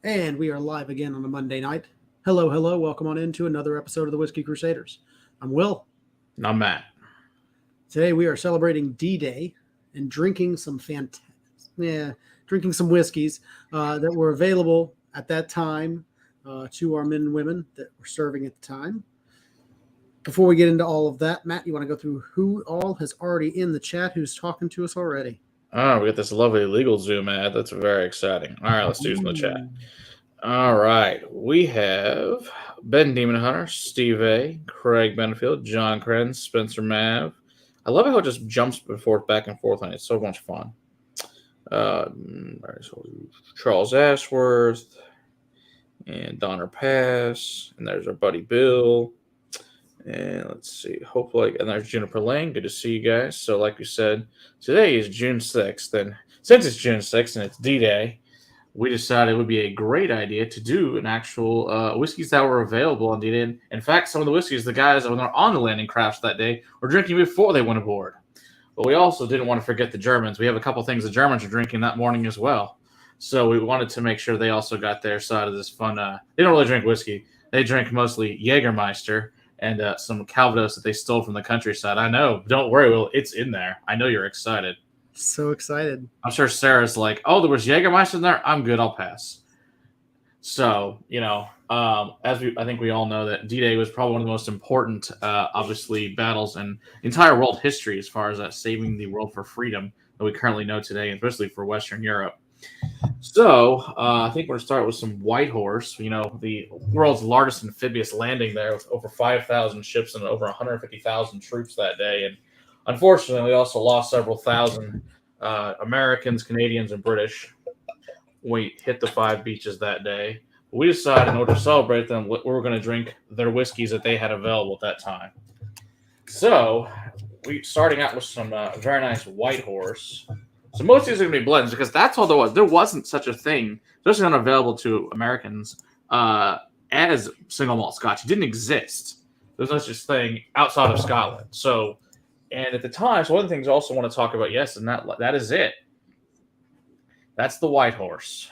And we are live again on a Monday night. Hello, hello. Welcome on into another episode of the Whiskey Crusaders. I'm Will. And I'm Matt. Today we are celebrating D-Day and drinking some drinking some whiskeys that were available at that time to our men and women that were serving at the time. Before we get into all of that, Matt, you want to go through who all has already in the chat, who's talking to us already? Oh, we got this lovely legal Zoom ad. That's very exciting. All right, let's do some in the chat. All right. We have Ben Demon Hunter, Steve A., Craig Benfield, John Krenz, Spencer Mav. I love how it just jumps back and forth, and it's so much fun. Charles Ashworth and Donner Pass, and there's our buddy Bill. And let's see, hopefully, and there's Juniper Lane. Good to see you guys. So like we said, today is June 6th. And since it's June 6th and it's D-Day, we decided it would be a great idea to do an actual whiskeys that were available on D-Day. In fact, some of the whiskeys the guys that were on the landing crafts that day were drinking before they went aboard. But we also didn't want to forget the Germans. We have a couple things the Germans are drinking that morning as well. So we wanted to make sure they also got their side of this fun. They don't really drink whiskey. They drink mostly Jagermeister and some Calvados that they stole from the countryside. I know. Don't worry, Will. It's in there. I know you're excited. So excited. I'm sure Sarah's like, oh, there was Jagermeister in there? I'm good. I'll pass. So, I think we all know that D-Day was probably one of the most important, obviously, battles in entire world history as far as saving the world for freedom that we currently know today, especially for Western Europe. So, I think we're going to start with some White Horse, the world's largest amphibious landing there with over 5,000 ships and over 150,000 troops that day. And unfortunately, we also lost several thousand Americans, Canadians, and British. We hit the 5 beaches that day. We decided in order to celebrate them, we were going to drink their whiskeys that they had available at that time. So, we starting out with some very nice White Horse. So most of these are going to be blends because that's all there was. There wasn't such a thing, especially not available to Americans, as single malt Scotch. It didn't exist. There's no such thing outside of Scotland. So, and at the time, so one of the things I also want to talk about, yes, and that is it. That's the White Horse.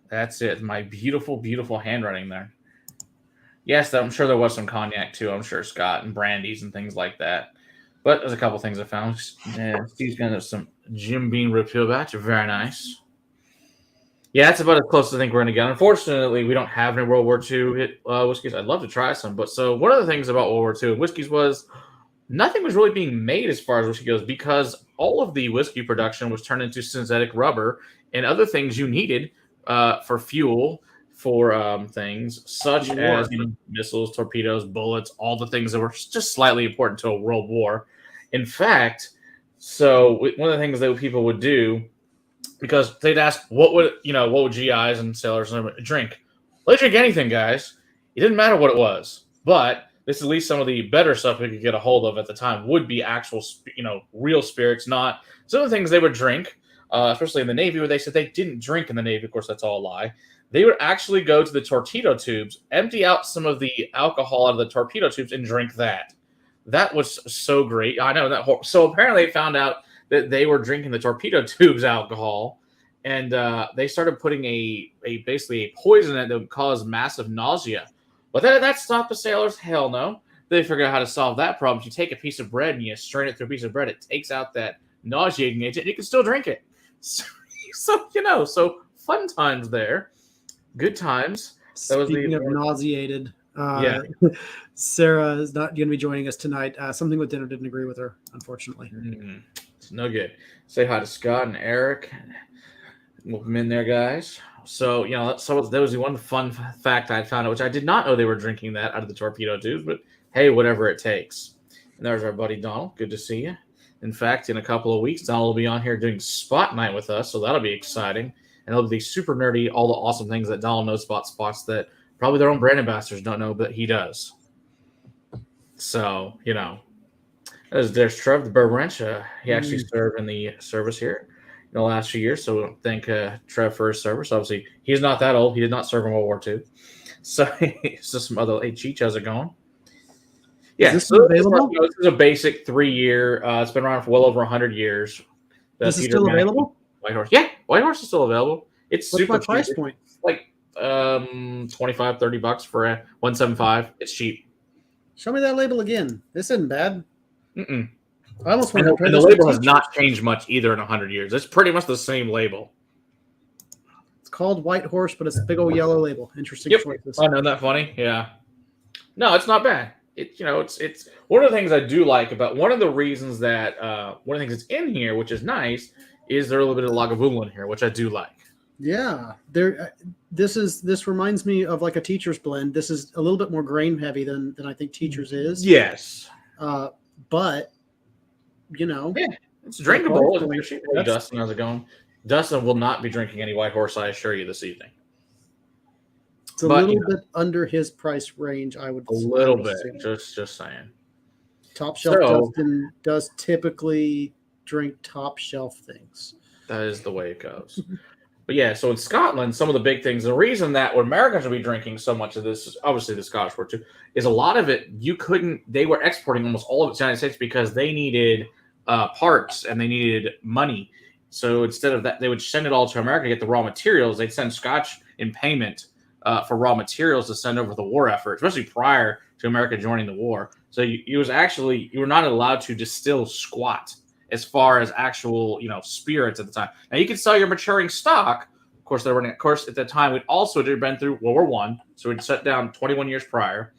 That's it. My beautiful, beautiful handwriting there. Yes, I'm sure there was some cognac too. I'm sure Scott and brandies and things like that. But there's a couple things I found. Steve's got some Jim Beam Repeal batch. Very nice. Yeah, that's about as close as I think we're going to get. Unfortunately, we don't have any World War II whiskeys. I'd love to try some. But so one of the things about World War II whiskeys was nothing was really being made as far as whiskey goes because all of the whiskey production was turned into synthetic rubber and other things you needed for fuel, for things such as missiles, torpedoes, bullets, all the things that were just slightly important to a world war. In fact, so one of the things that people would do, because they'd ask, what would GIs and sailors drink? Well, they drink anything, guys. It didn't matter what it was. But this is at least some of the better stuff we could get a hold of at the time would be actual, real spirits, not some of the things they would drink, especially in the Navy, where they said they didn't drink in the Navy. Of course, that's all a lie. They would actually go to the torpedo tubes, empty out some of the alcohol out of the torpedo tubes, and drink that. That was so great. I know that. So apparently they found out that they were drinking the torpedo tubes alcohol, and they started putting basically a poison in it that would cause massive nausea. But that stopped the sailors? Hell no. They figured out how to solve that problem. You take a piece of bread and you strain it through a piece of bread. It takes out that nauseating agent, and you can still drink it. So fun times there. Good times. Speaking of nauseated, Sarah is not going to be joining us tonight. Something with dinner didn't agree with her, unfortunately. It's no good. Say hi to Scott and Eric. Welcome in there, guys. So, that was the one fun fact I found out, which I did not know they were drinking that out of the torpedo tubes, but hey, whatever it takes. And there's our buddy Donald. Good to see you. In fact, in a couple of weeks, Donald will be on here doing Spot Night with us, so that'll be exciting. And it'll be super nerdy, all the awesome things that Donald knows about spots that probably their own brand ambassadors don't know, but he does. So, there's Trev, the Bourbon Ranch. He actually served in the service here in the last few years. So thank Trev for his service. Obviously, he's not that old. He did not serve in World War II. So it's just some other. Hey, Cheech, how's it going? Yeah, is this available? This is a basic 3-year. It's been around for well over 100 years. This is still available? White Horse. Yeah, White Horse is still available. It's What's super my cheap. price point? Like $25-$30 for a 175. It's cheap. Show me that label again. This isn't bad. Mm-mm. I almost want to compare And the this label to has not changed much either in 100 years. It's pretty much the same label. It's called White Horse, but it's a big old yellow label. Interesting Yep. choices. I know that funny. Yeah. No, it's not bad. It's one of the things I do like about one of the reasons that one of the things that's in here, which is nice, is there a little bit of Lagavulin in here, which I do like. Yeah, there. This reminds me of like a Teacher's blend. This is a little bit more grain heavy than I think Teacher's is. Yes. But yeah, it's drinkable. Hey, Dustin, how's it going? Dustin will not be drinking any White Horse, I assure you, this evening. It's a little bit under his price range, I would. A little bit, just saying. Top shelf Dustin does typically drink top shelf things. That is the way it goes. But yeah, so in Scotland, some of the big things, the reason that when Americans would be drinking so much of this, obviously the Scotch were too, is a lot of it, they were exporting almost all of it to the United States because they needed parts and they needed money. So instead of that, they would send it all to America to get the raw materials. They'd send Scotch in payment for raw materials to send over the war effort, especially prior to America joining the war. So you were not allowed to distill squat as far as actual, spirits at the time. Now you could sell your maturing stock. Of course, at the time we'd also been through World War I, so we'd shut down 21 years prior.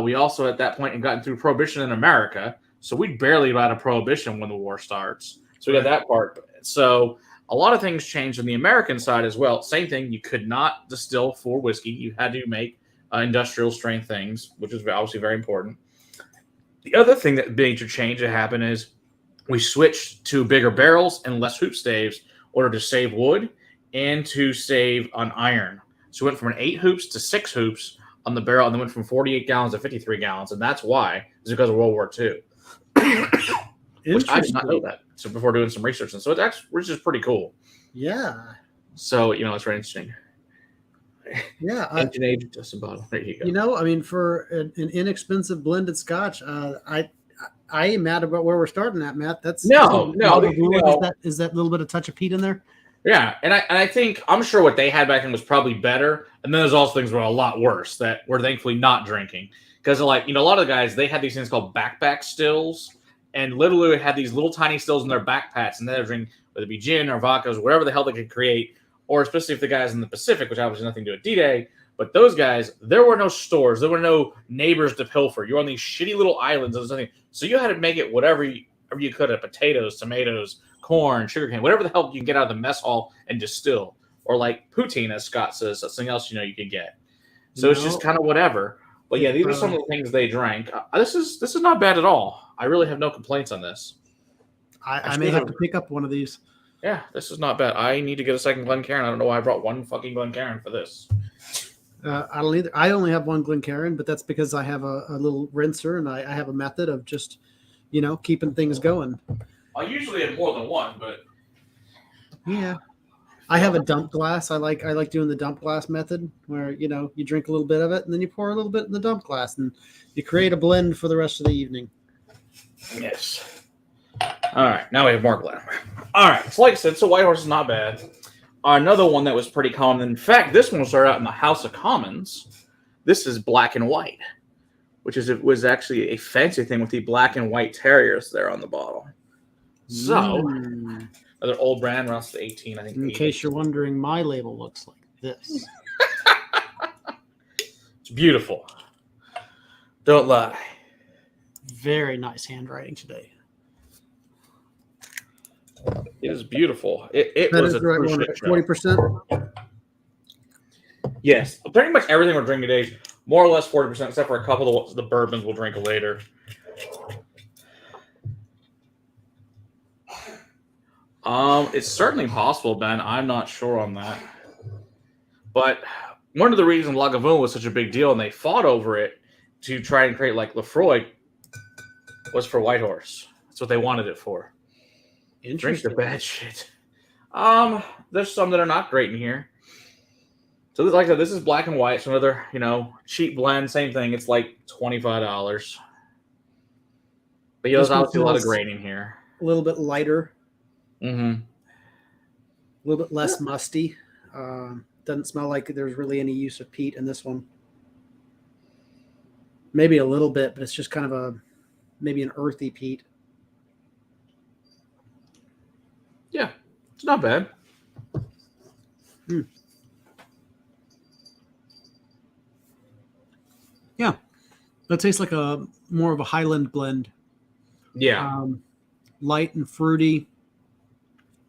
We also at that point had gotten through Prohibition in America, so we'd barely got a Prohibition when the war starts. So we got that part. So a lot of things changed on the American side as well. Same thing, you could not distill for whiskey. You had to make industrial strength things, which is obviously very important. The other thing that major change that happened is we switched to bigger barrels and less hoop staves in order to save wood and to save on iron. So we went from an 8 hoops to 6 hoops on the barrel, and then went from 48 gallons to 53 gallons, and that's why. It's because of World War II. Which I did not know that. So before doing some research, and so it's actually, which is pretty cool. Yeah. So it's very interesting. Yeah. Ancient age Justin bottle. There you go. I mean, for an inexpensive blended Scotch, I ain't mad about where we're starting at, Matt. That's no. Is that little bit of touch of peat in there? Yeah, and I think I'm sure what they had back then was probably better, and then there's also things that were a lot worse that we're thankfully not drinking because a lot of the guys, they had these things called backpack stills, and literally had these little tiny stills in their backpacks, and they're drinking whether it be gin or vodkas, whatever the hell they could create, or especially if the guys in the Pacific, which obviously nothing to do with D-Day, but those guys, there were no stores, there were no neighbors to pilfer. You're on these shitty little islands and something, so you had to make it whatever you could of potatoes, tomatoes, corn, sugarcane, whatever the hell you can get out of the mess hall and distill, or like poutine, as Scott says, that's something else you could get. So it's just kind of whatever. But yeah, these are some of the things they drank. This is not bad at all. I really have no complaints on this. I may have to pick up one of these. Yeah, this is not bad. I need to get a second Glencairn. I don't know why I brought one fucking Glencairn for this. I don't either. I only have one Glencairn, but that's because I have a little rinser and I have a method of just, keeping things going. I usually have more than one, but yeah, I have a dump glass. I like doing the dump glass method where you drink a little bit of it and then you pour a little bit in the dump glass and you create a blend for the rest of the evening. Yes. All right, now we have more Glen. All right, so like I said, White Horse is not bad. Another one that was pretty common. In fact, this one started out in the House of Commons. This is Black and White, it was actually a fancy thing with the black and white terriers there on the bottle. So, another old brand, around the 18, I think. In case you're wondering, my label looks like this. It's beautiful. Don't lie. Very nice handwriting today. It is beautiful. It was a 40%. Yes, pretty much everything we're drinking today is more or less 40%, except for a couple of the bourbons we'll drink later. It's certainly possible, Ben. I'm not sure on that. But one of the reasons Lagavulin was such a big deal and they fought over it to try and create like Lefroy was for White Horse. That's what they wanted it for. Drink the bad shit. There's some that are not great in here. So like I said, this is Black and White. It's another, cheap blend. Same thing. It's like $25. But there's obviously a lot of grain in here. A little bit lighter. Mm-hmm. A little bit less musty. Doesn't smell like there's really any use of peat in this one. Maybe a little bit, but it's just kind of maybe an earthy peat. Yeah, it's not bad. Yeah, that tastes like more of a Highland blend. Yeah, Light and fruity,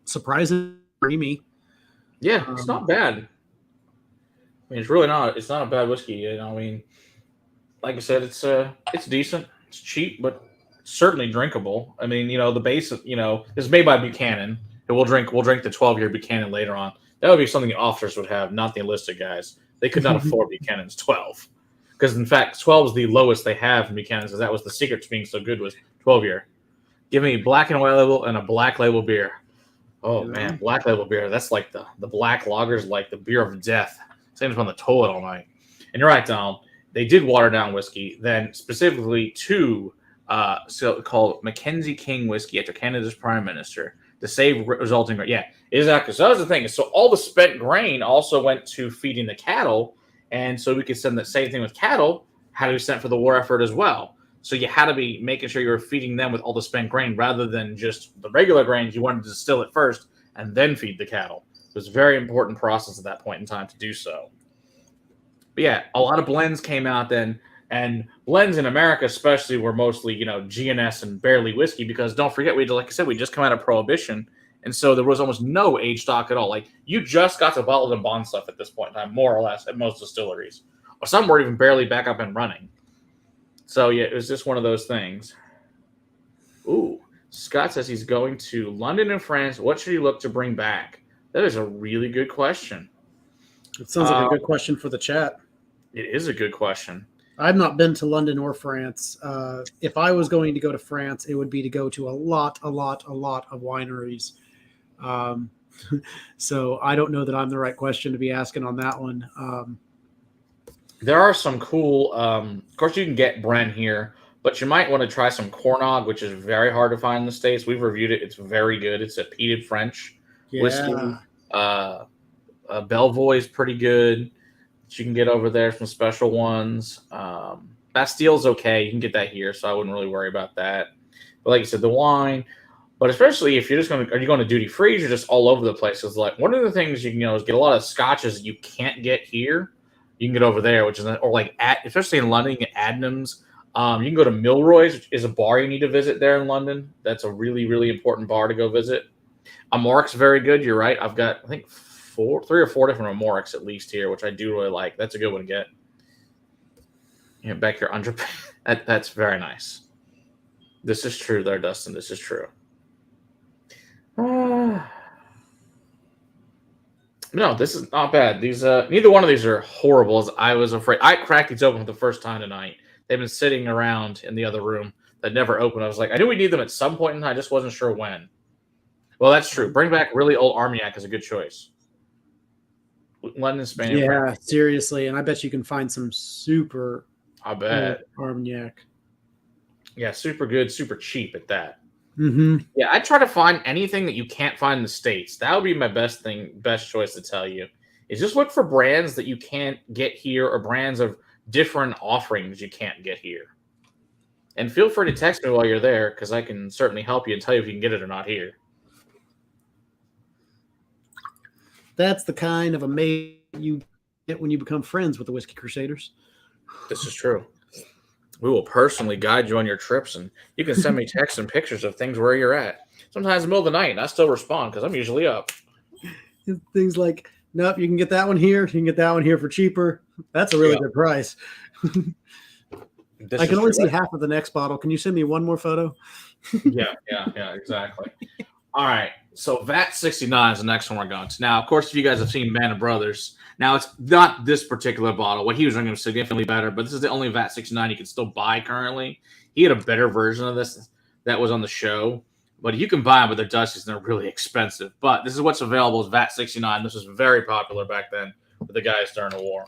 surprisingly creamy. yeah, it's not bad. I mean, it's really not. It's not a bad whiskey. You know, I mean, like I said, it's decent. It's cheap, but certainly drinkable. I mean, the base. It's made by Buchanan. And we'll drink the 12-year Buchanan later on. That would be something the officers would have, not the enlisted guys. They could not afford Buchanan's 12, because in fact 12 is the lowest they have in Buchanan's. Because that was the secret to being so good, was 12-year. Give me black and white label and a black label beer. Oh man, black label beer. That's like the black lager's like the beer of death. Same on the toilet all night. And you're right, Donald. They did water down whiskey, then specifically to called Mackenzie King whiskey after Canada's prime minister to save resulting. Yeah, exactly. So that was the thing. So all the spent grain also went to feeding the cattle, and so we could send the same thing with cattle. Had to be sent for the war effort as well. So you had to be making sure you were feeding them with all the spent grain rather than just the regular grains. You wanted to distill it first and then feed the cattle. It was a very important process at that point in time to do so. But yeah, a lot of blends came out then, and blends in America especially were mostly, GNS and barley whiskey, because don't forget, like I said, we just come out of Prohibition, and so there was almost no age stock at all. Like, you just got to bottled and bond stuff at this point in time, more or less, at most distilleries. Or some were even barely back up and running. So yeah, it was just one of those things. Ooh, Scott says he's going to London and France. What should he look to bring back? That is a really good question. It sounds like a good question for the chat. It is a good question. I've not been to London or France. If I was going to go to France, it would be to go to a lot of wineries. So I don't know that I'm the right question to be asking on that one. There are some cool, of course you can get Bren here, but you might want to try some Cornog, which is very hard to find in the States. We've reviewed it. It's very good. It's a peated French whiskey. Belvois is pretty good. You can get over there, some special ones. Bastille's okay. You can get that here, so I wouldn't really worry about that. But like you said, the wine, but especially if you're just are you going to duty free? You're just all over the place. Because like one of the things you can is get a lot of scotches that you can't get here. You can get over there, which is especially in London, you can get Adnams. You can go to Milroy's, which is a bar you need to visit there in London. That's a really, really important bar to go visit. Amoric's very good. You're right. I've got, I think, 3 or 4 different Amoric's at least here, which I do really like. That's a good one to get. Back here under that's very nice. This is true there, Dustin. This is true. No, this is not bad. These neither one of these are horrible as I was afraid. I cracked these open for the first time tonight. They've been sitting around in the other room that never opened. I was like, I knew we need them at some point in time. I just wasn't sure when. Well, that's true. Bring back really old Armagnac is a good choice. London, Spain. Yeah, France. seriously. And I bet you can find some super Armagnac. Yeah, super good, super cheap at that. Mm-hmm. Yeah, I try to find anything that you can't find in the States. That would be my best choice to tell you. Is just look for brands that you can't get here or brands of different offerings you can't get here. And feel free to text me while you're there, because I can certainly help you and tell you if you can get it or not here. That's the kind of a mate you get when you become friends with the Whiskey Crusaders. This is true. We will personally guide you on your trips, and you can send me texts and pictures of things where you're at. Sometimes in the middle of the night, and I still respond because I'm usually up. Things like, nope, you can get that one here. You can get that one here for cheaper. That's a really good price. I can only see half of the next bottle. Can you send me one more photo? Yeah, exactly. All right, so VAT 69 is the next one we're going to. Now, of course, if you guys have seen Band of Brothers, now it's not this particular bottle. What he was drinking was significantly better, but this is the only VAT 69 you can still buy currently. He had a better version of this that was on the show, but you can buy them, but they're Dusties and they're really expensive. But this is what's available is VAT 69. This was very popular back then with the guys during the war.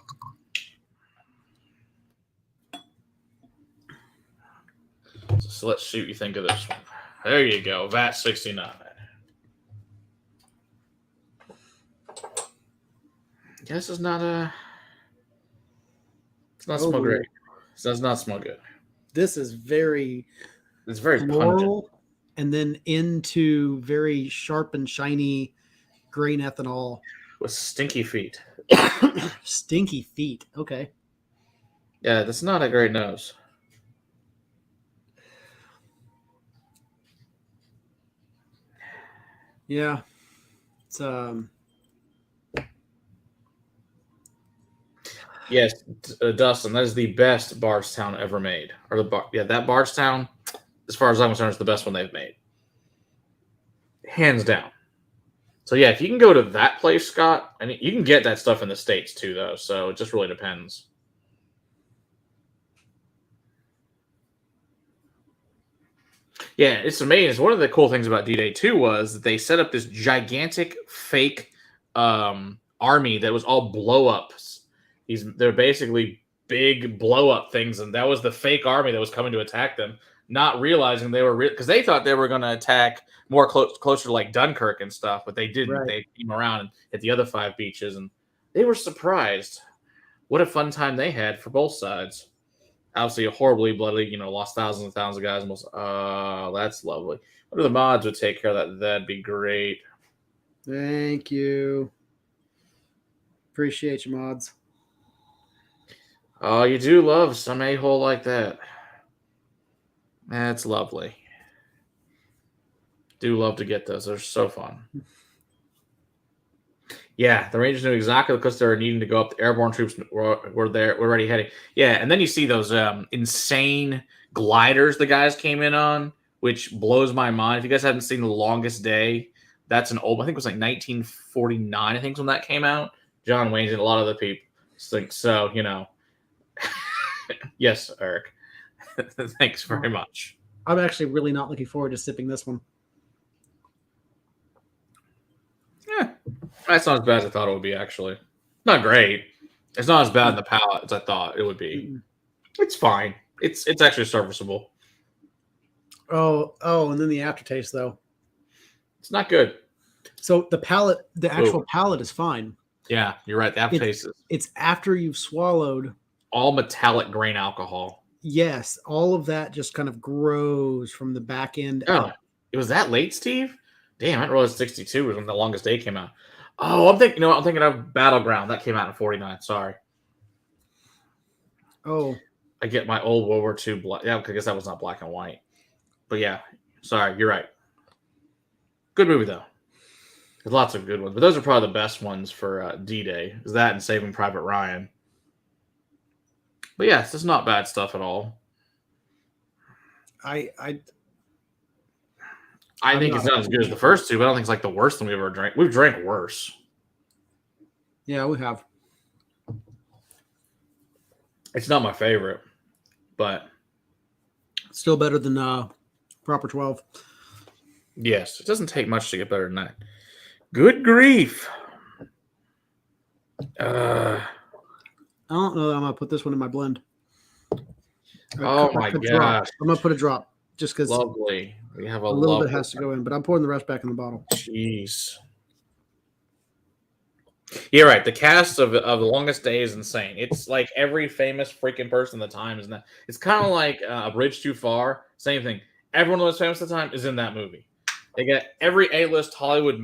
So let's see what you think of this one. There you go, VAT 69. This is not a. It's not Oh, smell great. It does not smell good. this is very It's very pungent. floral, and then into very sharp and shiny grain ethanol. With stinky feet. Stinky feet. Okay. Yeah, that's not a great nose. Yeah. It's Yes, Dustin, that is the best Bardstown ever made. Or that Bardstown, as far as I'm concerned, is the best one they've made. Hands down. So yeah, if you can go to that place, Scott, and you can get that stuff in the States too, though. So it just really depends. Yeah, it's amazing. One of the cool things about D-Day too was that they set up this gigantic fake army that was all blow-ups. They're basically big blow-up things, and that was the fake army that was coming to attack them, not realizing they were because they thought they were going to attack more closer to like Dunkirk and stuff, but they didn't. Right. They came around and hit the other 5 beaches, and they were surprised. What a fun time they had for both sides. Obviously, a horribly bloody, lost thousands and thousands of guys. Almost, that's lovely. What if the mods would take care of that? That'd be great. Thank you. Appreciate you, mods. Oh, you do love some a-hole like that. That's lovely. Do love to get those. They're so fun. Yeah, the Rangers knew exactly because they were needing to go up. The airborne troops were there. We're already heading. Yeah, and then you see those insane gliders the guys came in on, which blows my mind. If you guys haven't seen The Longest Day, that's an old. I think it was like 1949. I think when that came out. John Wayne and a lot of the people think so. Yes, Eric. Thanks very much. I'm actually really not looking forward to sipping this one. Yeah, that's not as bad as I thought it would be, actually. Not great. It's not as bad in the palate as I thought it would be. Mm-mm. It's fine. It's actually serviceable. Oh, and then the aftertaste, though. It's not good. So the actual palate is fine. Yeah, you're right. The aftertaste is It's after you've swallowed. all metallic grain alcohol. Yes, all of that just kind of grows from the back end. Oh, it was that late, Steve? Damn, I didn't realize 62 was when The Longest Day came out. Oh, I'm thinking of Battleground. That came out in 49. Sorry. Oh. I get my old World War II black. Yeah, I guess that was not black and white. But yeah, sorry, you're right. Good movie, though. There's lots of good ones. But those are probably the best ones for D-Day. Is that and Saving Private Ryan. But yes, it's not bad stuff at all. I think it's not as good as the first two, but I don't think it's like the worst thing we've ever drank. We've drank worse. Yeah, we have. It's not my favorite, but Still better than Proper 12. yes, it doesn't take much to get better than that. Good grief. I don't know that I'm going to put this one in my blend. Oh my gosh. I'm going to put a drop just because Lovely. We have a little bit has to go in, but I'm pouring the rest back in the bottle. Jeez. You're right. The cast of The Longest Day is insane. It's like every famous freaking person at the time is in that. It's kind of like A Bridge Too Far. Same thing. Everyone who was famous at the time is in that movie. They get every A-list Hollywood,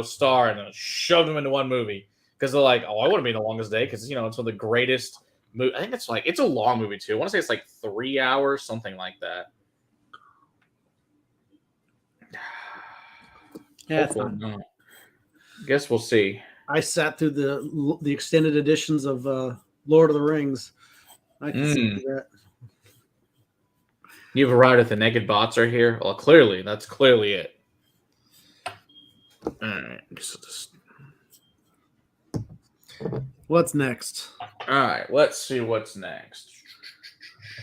star and then shove them into one movie because they're like, oh, I want to be in The Longest Day because it's one of the greatest. I think it's a long movie too. I want to say it's like 3 hours, something like that. Yeah, it's fine. No. Guess we'll see. I sat through the extended editions of Lord of the Rings. I can see that. You've arrived at the naked bots are here. Well, clearly, that's clearly it. All right. What's next? All right. Let's see what's next.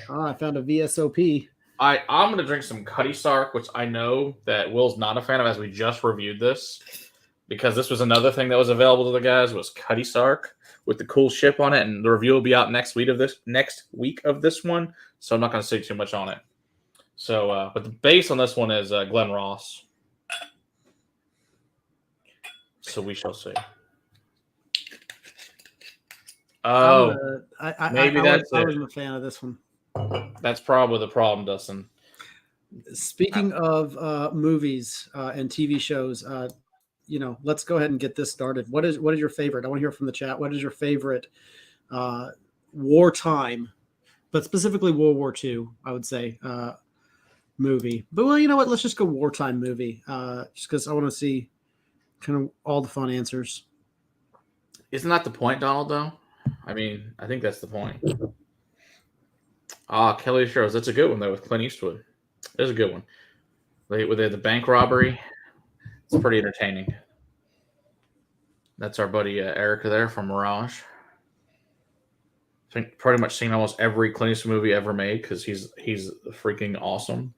I found a VSOP. I'm going to drink some Cutty Sark, which I know that Will's not a fan of, as we just reviewed this, because this was another thing that was available to the guys was Cutty Sark with the cool ship on it, and the review will be out next week of this one, so I'm not going to say too much on it. So, but the base on this one is Glen Ross. So we shall see. Oh, maybe I wasn't a fan of this one. That's probably the problem, Dustin. Speaking of movies and TV shows, let's go ahead and get this started. What is your favorite? I want to hear from the chat. What is your favorite wartime, but specifically World War II? I would say movie. But well, you know what? Let's just go wartime movie, just because I want to see kind of all the fun answers. Isn't that the point, Donald? Though, I mean, I think that's the point. Kelly Sherrills. That's a good one though with Clint Eastwood. That's a good one. With the bank robbery, it's pretty entertaining. That's our buddy Erica there from Mirage. I think pretty much seen almost every Clint Eastwood movie ever made because he's freaking awesome.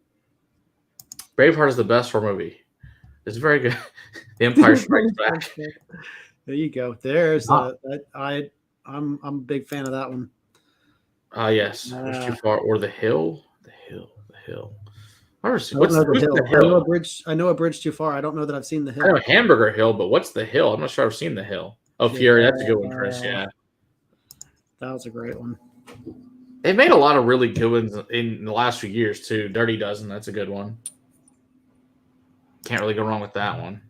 Braveheart is the best war movie. It's very good. The Empire Strikes Back. There you go. There's I'm a big fan of that one. Yes. Too far or The Hill. The Hill. What's the Hill? I know a bridge too far. I don't know that I've seen The Hill. I know Hamburger Hill, but what's The Hill? I'm not sure I've seen The Hill. Oh, Fury. That's a good one, Chris. Yeah. That was a great one. They've made a lot of really good ones in the last few years, too. Dirty Dozen. That's a good one. Can't really go wrong with that one.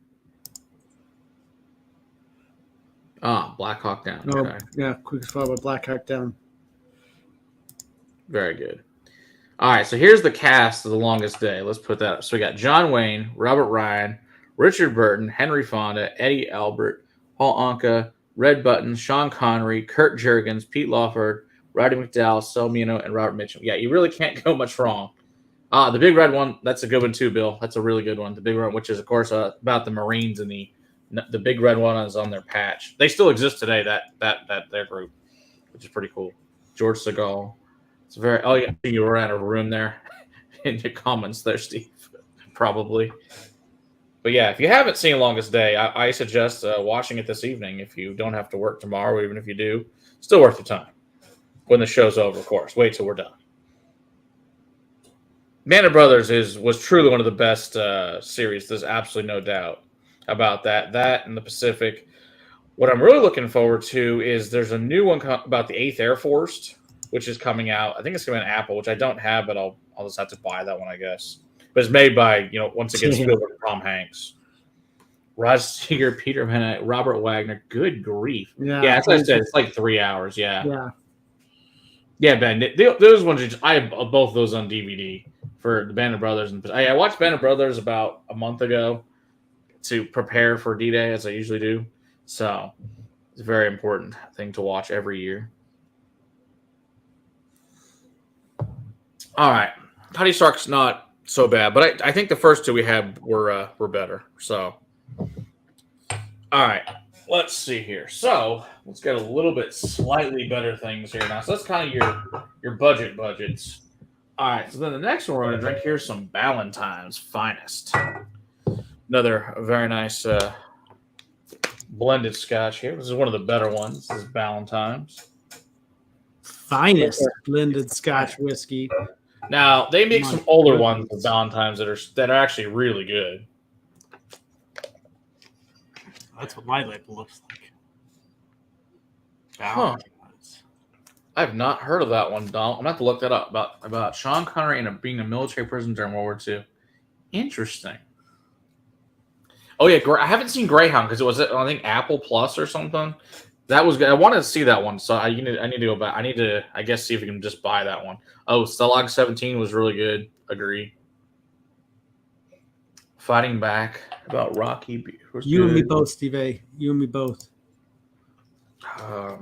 Black Hawk Down. Okay. Oh, yeah, quick as far with Black Hawk Down. Very good. All right, so here's the cast of The Longest Day. Let's put that up. So we got John Wayne, Robert Ryan, Richard Burton, Henry Fonda, Eddie Albert, Paul Anka, Red Button, Sean Connery, Kurt Jurgens, Pete Lawford, Roddy McDowell, Sal Muno, and Robert Mitchum. Yeah, you really can't go much wrong. The Big Red one, that's a good one too, Bill. That's a really good one. The Big Red, which is, of course, about the Marines, and the Big Red one is on their patch. They still exist today, that their group, which is pretty cool. George Segal. It's very. Oh, yeah, you were out of a room there in your comments there, Steve. Probably. But yeah, if you haven't seen Longest Day, I suggest watching it this evening if you don't have to work tomorrow, or even if you do. Still worth your time. When the show's over, of course. Wait till we're done. Band of Brothers was truly one of the best series. There's absolutely no doubt about that. That and the Pacific. What I'm really looking forward to is there's a new one about the 8th Air Force, which is coming out. I think it's coming on Apple, which I don't have, but I'll just have to buy that one, I guess. But it's made by, once again, Spielberg and Tom Hanks. Rod Steiger, Peter Van Robert Wagner. Good grief. Yeah, as I said, it's like 3 hours. Yeah. Yeah, Ben. Those ones, I have both of those on DVD for the Band of Brothers. And I watched Band of Brothers about a month ago to prepare for D-Day, as I usually do. So it's a very important thing to watch every year. All right. Cutty Sark's not so bad, but I think the first two we had were better. So, all right. Let's see here. So let's get a little bit slightly better things here now. So that's kind of your budgets. All right. So then the next one we're going to drink here is some Valentine's Finest. Another very nice blended Scotch here. This is one of the better ones. This is Valentine's Finest blended Scotch whiskey. Now they make some older ones of Valentine's that are actually really good. That's what my label looks like. Huh. I've not heard of that one, Donald. I'm gonna have to look that up about Sean Connery and being a military prisoner during World War II. Interesting. Oh yeah, I haven't seen Greyhound because it was I think Apple Plus or something. That was good. I wanted to see that one, so I need to go back. I need to, I guess, see if we can just buy that one. Oh, Stalag 17 was really good. Agree. Fighting Back about Rocky. You and me both, Steve A. You and me both. 12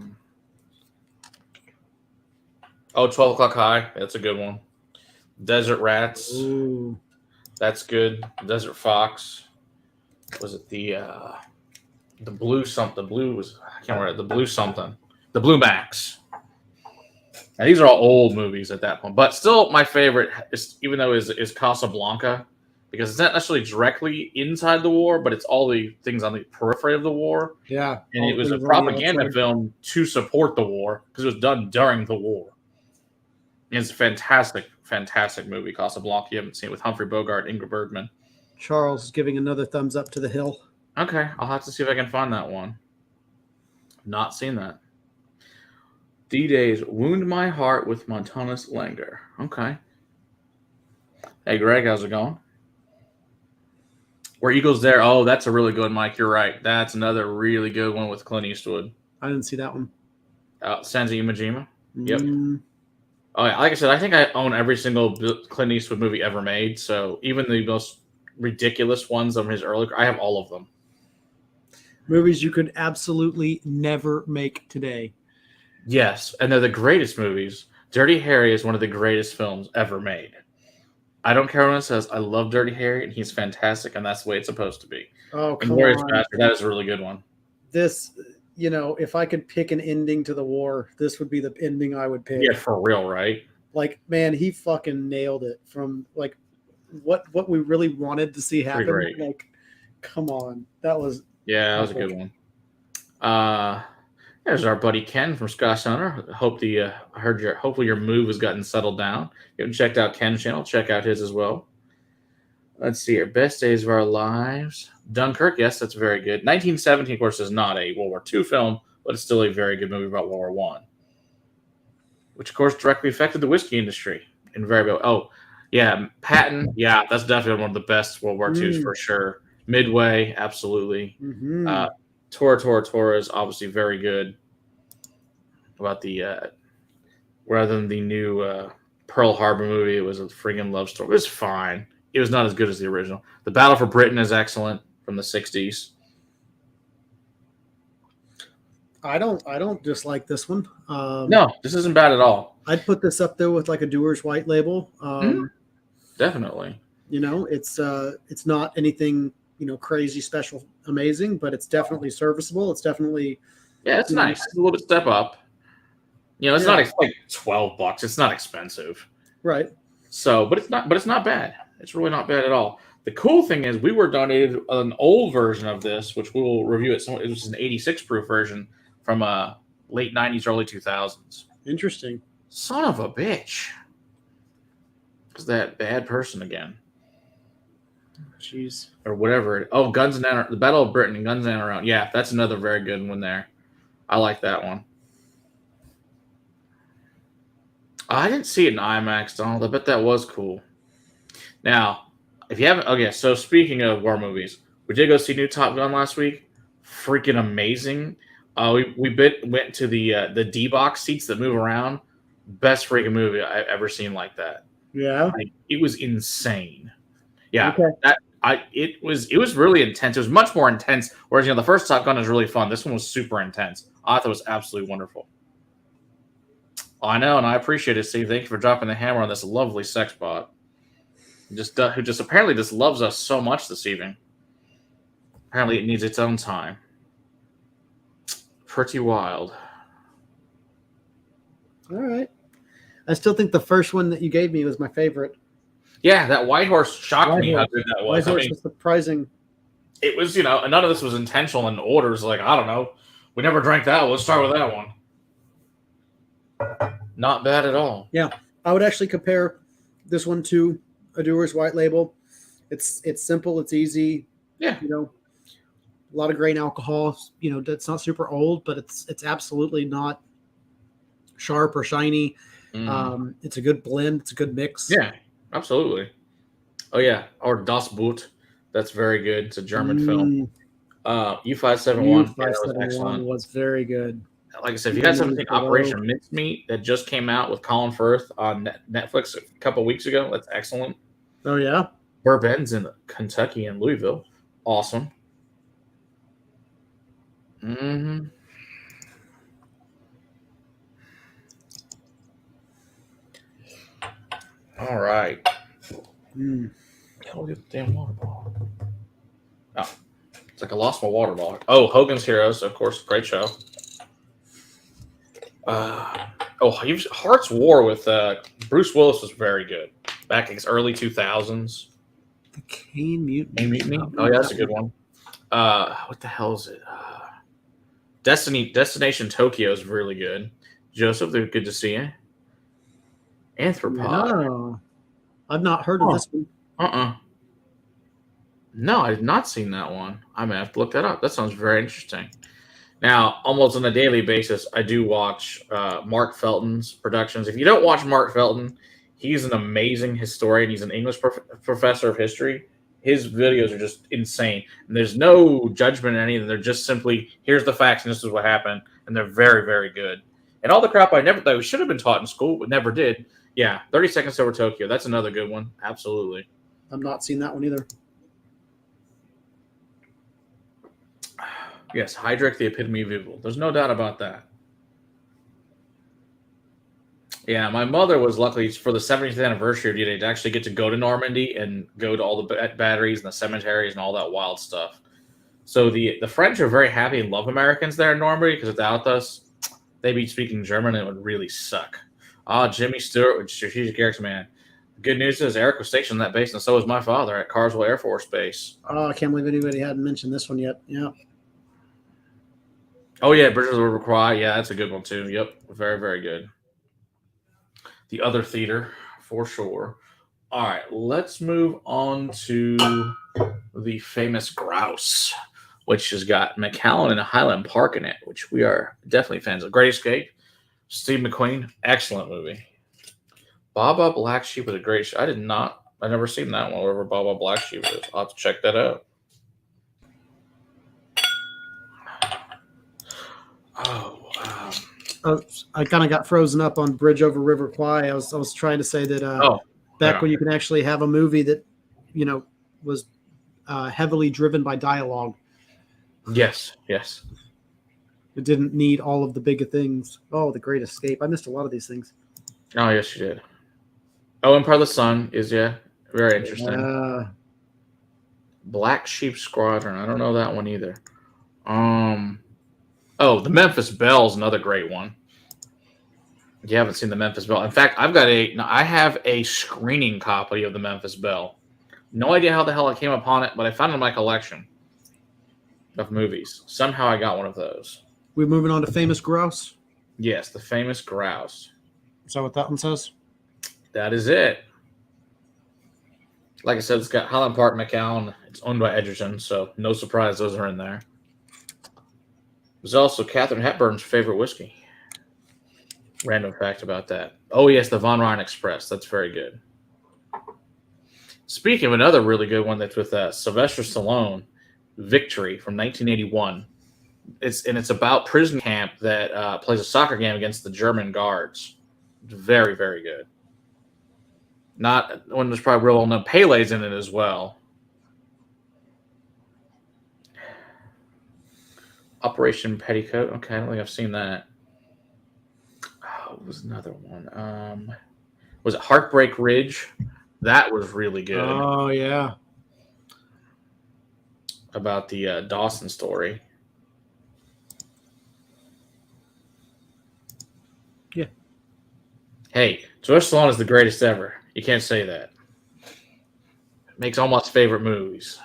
O'Clock High. That's a good one. Desert Rats. Ooh. That's good. Desert Fox. Was it the blue something? The blue was, I can't remember. The blue something. The Blue Max. Now, these are all old movies at that point. But still, my favorite, even though is Casablanca, because it's not necessarily directly inside the war, but it's all the things on the periphery of the war. Yeah. And it was a propaganda film to support the war because it was done during the war. And it's a fantastic, fantastic movie, Casablanca. You haven't seen it with Humphrey Bogart, Ingrid Bergman. Charles is giving another thumbs up to The Hill. Okay, I'll have to see if I can find that one. Not seen that. D-Days Wound My Heart with Montanus Langer. Okay. Hey, Greg, how's it going? Where Eagles There? Oh, that's a really good one, Mike. You're right. That's another really good one with Clint Eastwood. I didn't see that one. Sansa Imajima. Yep. Mm, Oh, yeah. Like I said, I think I own every single Clint Eastwood movie ever made. So even the most ridiculous ones of his early, I have all of them. movies you could absolutely never make today. Yes, and they're the greatest movies. Dirty Harry is one of the greatest films ever made. I don't care what it says. I love Dirty Harry, and he's fantastic, and that's the way it's supposed to be. Oh, And come Glorious on. Bastard, that is a really good one. This, if I could pick an ending to the war, this would be the ending I would pick. Yeah, for real, right? Like, man, he fucking nailed it from like what we really wanted to see happen. great. Like, come on. That was Yeah, that was a good one. There's our buddy Ken from Scotch Hunter. Hopefully your move has gotten settled down. You haven't checked out Ken's channel, check out his as well. Let's see here. Best Days of Our Lives. Dunkirk, yes, that's very good. 1917, of course, is not a World War II film, but it's still a very good movie about World War I. Which, of course, directly affected the whiskey industry. And very well. Oh, yeah, Patton. Yeah, that's definitely one of the best World War IIs for sure. Midway, absolutely. mhm. Tora is obviously very good. About the rather than the new Pearl Harbor movie, it was a friggin' love story. It was fine. It was not as good as the original. The Battle for Britain is excellent from the 60s. I don't dislike this one. No, this isn't bad at all. I'd put this up there with like a Dewar's White Label. Definitely. It's not anything crazy, special, amazing, but it's definitely serviceable. It's definitely It's nice. It's a little bit step up. It's not like $12. It's not expensive. right. So, but it's not bad. It's really not bad at all. The cool thing is we were donated an old version of this, which we will review it. It was an 86 proof version from late 90s, early 2000s. Interesting. Son of a bitch. Is that bad person again? Jeez. Or whatever. Oh, the Battle of Britain and Guns and Around. Yeah, that's another very good one there. I like that one. I didn't see it in IMAX, Donald. I bet that was cool. Now, if you haven't, okay, so speaking of war movies, we did go see New Top Gun last week. Freaking amazing. We went to the D box seats that move around. Best freaking movie I've ever seen like that. Yeah. It was insane. Yeah, Okay. it was really intense. It was much more intense. Whereas the first Top Gun was really fun. This one was super intense. I thought it was absolutely wonderful. I know, and I appreciate it, Steve. Thank you for dropping the hammer on this lovely sex bot. Who just apparently just loves us so much this evening. Apparently, it needs its own time. Pretty wild. All right. I still think the first one that you gave me was my favorite. Yeah, that White Horse shocked me how good that was. White Horse was surprising. It was, and none of this was intentional in orders. Like, I don't know. We never drank that. Let's start with that one. Not bad at all. Yeah. I would actually compare this one to a Dewar's White Label. It's simple. It's easy. Yeah. A lot of grain alcohol. It's not super old, but it's absolutely not sharp or shiny. It's a good blend. It's a good mix. Yeah, absolutely. Oh, yeah. Or Das Boot. That's very good. It's a German film. U571. U571 was very good. Like I said, if you guys haven't seen Operation Mincemeat that just came out with Colin Firth on Netflix a couple of weeks ago, that's excellent. Oh, yeah? Bourbon's in Kentucky and Louisville. Awesome. Mm-hmm. All right. Hell, get the damn water bottle. Oh, it's like I lost my water bottle. Oh, Hogan's Heroes, of course, great show. Heart's War with Bruce Willis was very good back in his early 2000s. The Cane Mutiny. Oh, yeah, that's a good one. What the hell is it? Destination Tokyo is really good. Joseph, they're good to see you. Anthropod. No, I've not heard of this one. No, I've not seen that one. I may have to look that up. That sounds very interesting. Now, almost on a daily basis, I do watch Mark Felton's productions. If you don't watch Mark Felton, he's an amazing historian. He's an English professor of history. His videos are just insane. And there's no judgment in any of them. They're just simply, here's the facts and this is what happened. And they're very, very good. And all the crap that we should have been taught in school, but never did. Yeah, 30 Seconds Over Tokyo. That's another good one. Absolutely. I've not seen that one either. Yes, Heydrich, the epitome of evil. There's no doubt about that. Yeah, my mother was lucky for the 70th anniversary of D-Day to actually get to go to Normandy and go to all the batteries and the cemeteries and all that wild stuff. So the French are very happy and love Americans there in Normandy because without us, they'd be speaking German and it would really suck. Jimmy Stewart with Strategic Air Command. Good news is Eric was stationed on that base, and so was my father at Carswell Air Force Base. Oh, I can't believe anybody hadn't mentioned this one yet. Yeah. Oh, yeah, Bridges of the River Kwai. Yeah, that's a good one, too. Yep, very, very good. The other theater, for sure. All right, let's move on to the famous grouse, which has got Macallan and Highland Park in it, which we are definitely fans of. Great Escape, Steve McQueen, excellent movie. Baba Black Sheep was a great show. I've never seen that one, whatever Baba Black Sheep is. I'll have to check that out. Oh, wow. I kind of got frozen up on Bridge over River Kwai. I was trying to say that back when you can actually have a movie that, was heavily driven by dialogue. Yes. It didn't need all of the bigger things. Oh, The Great Escape. I missed a lot of these things. Oh, yes, you did. Oh, Empire of the Sun is, very interesting. Black Sheep Squadron. I don't know that one either. The Memphis Bell is another great one. You haven't seen the Memphis Bell. In fact, I have a screening copy of the Memphis Bell. No idea how the hell I came upon it, but I found it in my collection of movies. Somehow I got one of those. We're moving on to Famous Grouse. Yes, the famous grouse. Is that what that one says? That is it. Like I said, it's got Highland Park, McAllen. It's owned by Edgerton, so no surprise those are in there. There's also Katharine Hepburn's favorite whiskey. Random fact about that. Oh, yes, the Von Ryan Express. That's very good. Speaking of another really good one that's with Sylvester Stallone, Victory from 1981. It's about prison camp that plays a soccer game against the German guards. Very, very good. Not one that's probably real well-known. Pele's in it as well. Operation Petticoat. Okay, I don't think I've seen that. Oh, it was another one. Was it Heartbreak Ridge? That was really good. Oh, yeah. About the Dawson story. Yeah. Hey, Sylvester Stallone is the greatest ever. You can't say that. Makes all my favorite movies.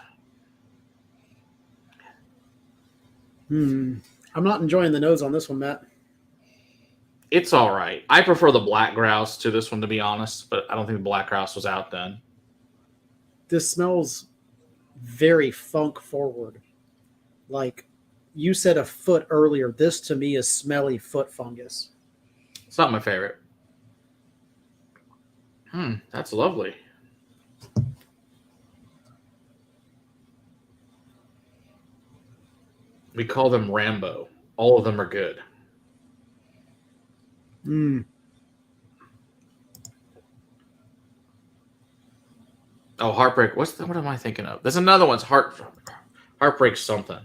I'm not enjoying the nose on this one, Matt. It's all right. I prefer the Black Grouse to this one, to be honest, but I don't think the Black Grouse was out then. This smells very funk forward. Like you said a foot earlier, this to me is smelly foot fungus. It's not my favorite. That's lovely. We call them Rambo. All of them are good. Oh, Heartbreak. What am I thinking of? There's another one's Heartbreak something.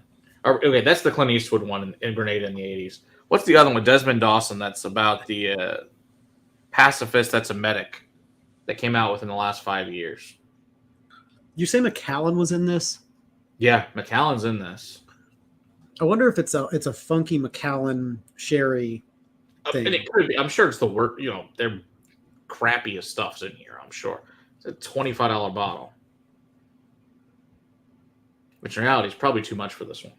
Okay, that's the Clint Eastwood one in Grenada in the 80s. What's the other one? Desmond Dawson. That's about the pacifist that's a medic that came out within the last 5 years. You say McAllen was in this? Yeah, McAllen's in this. I wonder if it's a funky McAllen sherry thing. And it could be. I'm sure it's the worst. Their crappiest stuff's in here. I'm sure it's a $25 bottle, which in reality is probably too much for this one.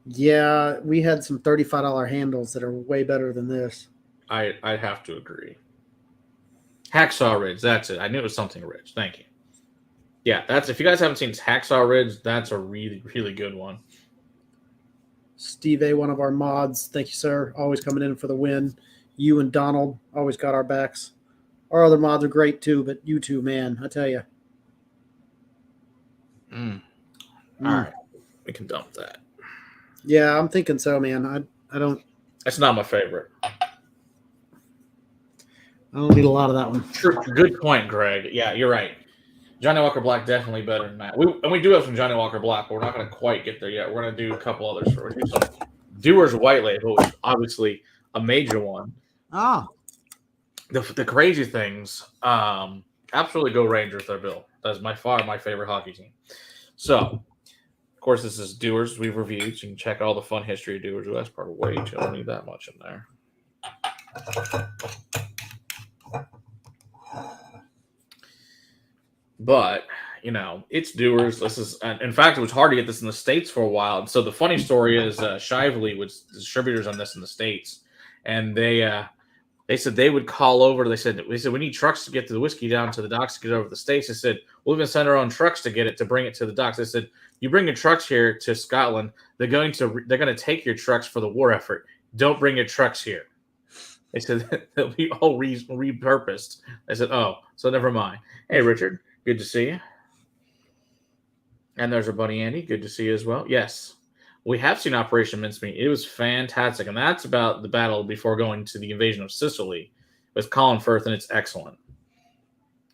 Yeah, we had some $35 handles that are way better than this. I'd have to agree. Hacksaw Ridge. That's it. I knew it was something Ridge. Thank you. Yeah, that's if you guys haven't seen Hacksaw Ridge, that's a really, really good one. Steve A, one of our mods. Thank you, sir. Always coming in for the win. You and Donald always got our backs. Our other mods are great too, but you two, man, I tell you. All right, we can dump that. Yeah, I'm thinking so, man. I don't. That's not my favorite. I don't need a lot of that one. True. Good point, Greg. Yeah, you're right. Johnny Walker Black definitely better than that. We do have some Johnny Walker Black, but we're not going to quite get there yet. We're going to do a couple others. We're going to do some Dewar's White Label, which is obviously a major one. Ah, The crazy things, absolutely go Rangers, their bill. That's by far my favorite hockey team. So, of course, this is Dewar's we've reviewed. So you can check all the fun history of Dewar's. That's part of way too. I don't need that much in there. But, it's Dewar's. This is, in fact, it was hard to get this in the States for a while. And so the funny story is Shively was distributors on this in the States. And they said they would call over. They said, we need trucks to get the whiskey down to the docks to get over to the States. They said, we'll even send our own trucks to get it, to bring it to the docks. They said, you bring your trucks here to Scotland, they're going to take your trucks for the war effort. Don't bring your trucks here. They said they'll be all repurposed. I said, oh, so never mind. Hey, Richard, good to see you. And there's our buddy Andy. Good to see you as well. Yes, we have seen Operation Mincemeat. It was fantastic. And that's about the battle before going to the invasion of Sicily with Colin Firth, and it's excellent.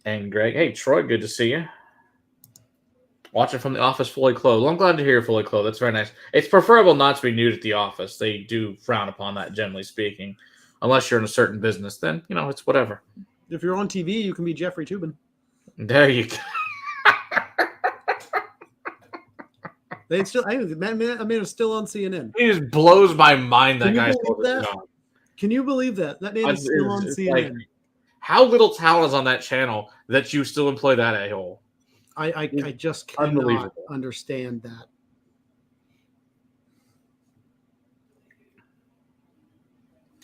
And Greg, hey, Troy, good to see you. Watching from the office fully clothed. Well, I'm glad to hear you're fully clothed. That's very nice. It's preferable not to be nude at the office. They do frown upon that, generally speaking. Unless you're in a certain business, then, it's whatever. if you're on TV, you can be Jeffrey Toobin. There you go. They still, I mean, it's still on CNN. It just blows my mind that Can you guy's believe that? on. Can you believe that? That man is still on It's CNN. like, how little talent is on that channel that you still employ that a-hole? I just cannot Unbelievable. understand that.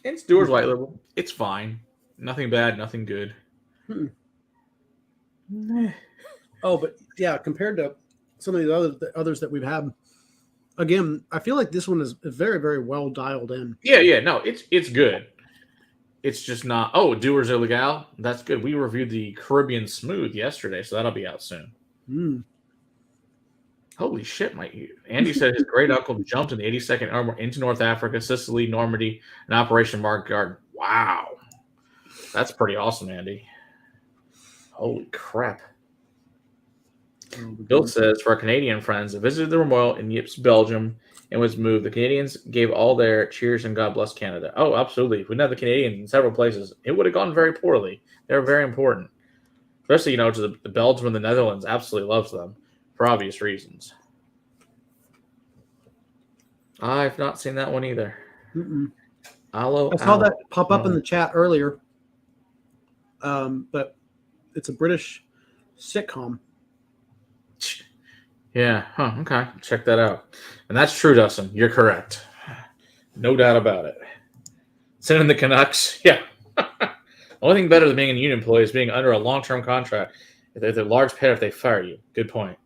It's Dewar's White Label. It's fine. Nothing bad, nothing good. Oh, but yeah, compared to some of the others that we've had, again, I feel like this one is very, very well dialed in. Yeah, no, it's good. It's just not. Oh, Dewar's Illegal. That's good. We reviewed the Caribbean Smooth yesterday, so that'll be out soon. Holy shit, Andy said his great uncle jumped in the 82nd Armor into North Africa, Sicily, Normandy, and Operation Mark Garden. Wow. That's pretty awesome, Andy. Holy crap. Bill says, for our Canadian friends, I visited the Memorial in Ypres, Belgium, and was moved. The Canadians gave all their cheers and God bless Canada. Oh, absolutely. If we didn't have the Canadians in several places, it would have gone very poorly. They're very important. Especially, to the Belgium and the Netherlands absolutely loves them for obvious reasons. I've not seen that one either. I saw that pop up in the chat earlier, but it's a British sitcom. Yeah. Huh. Okay. Check that out. And that's true, Dustin. You're correct. No doubt about it. Sending the Canucks. Yeah. Only thing better than being a union employee is being under a long-term contract. If they're a large pay if they fire you. Good point.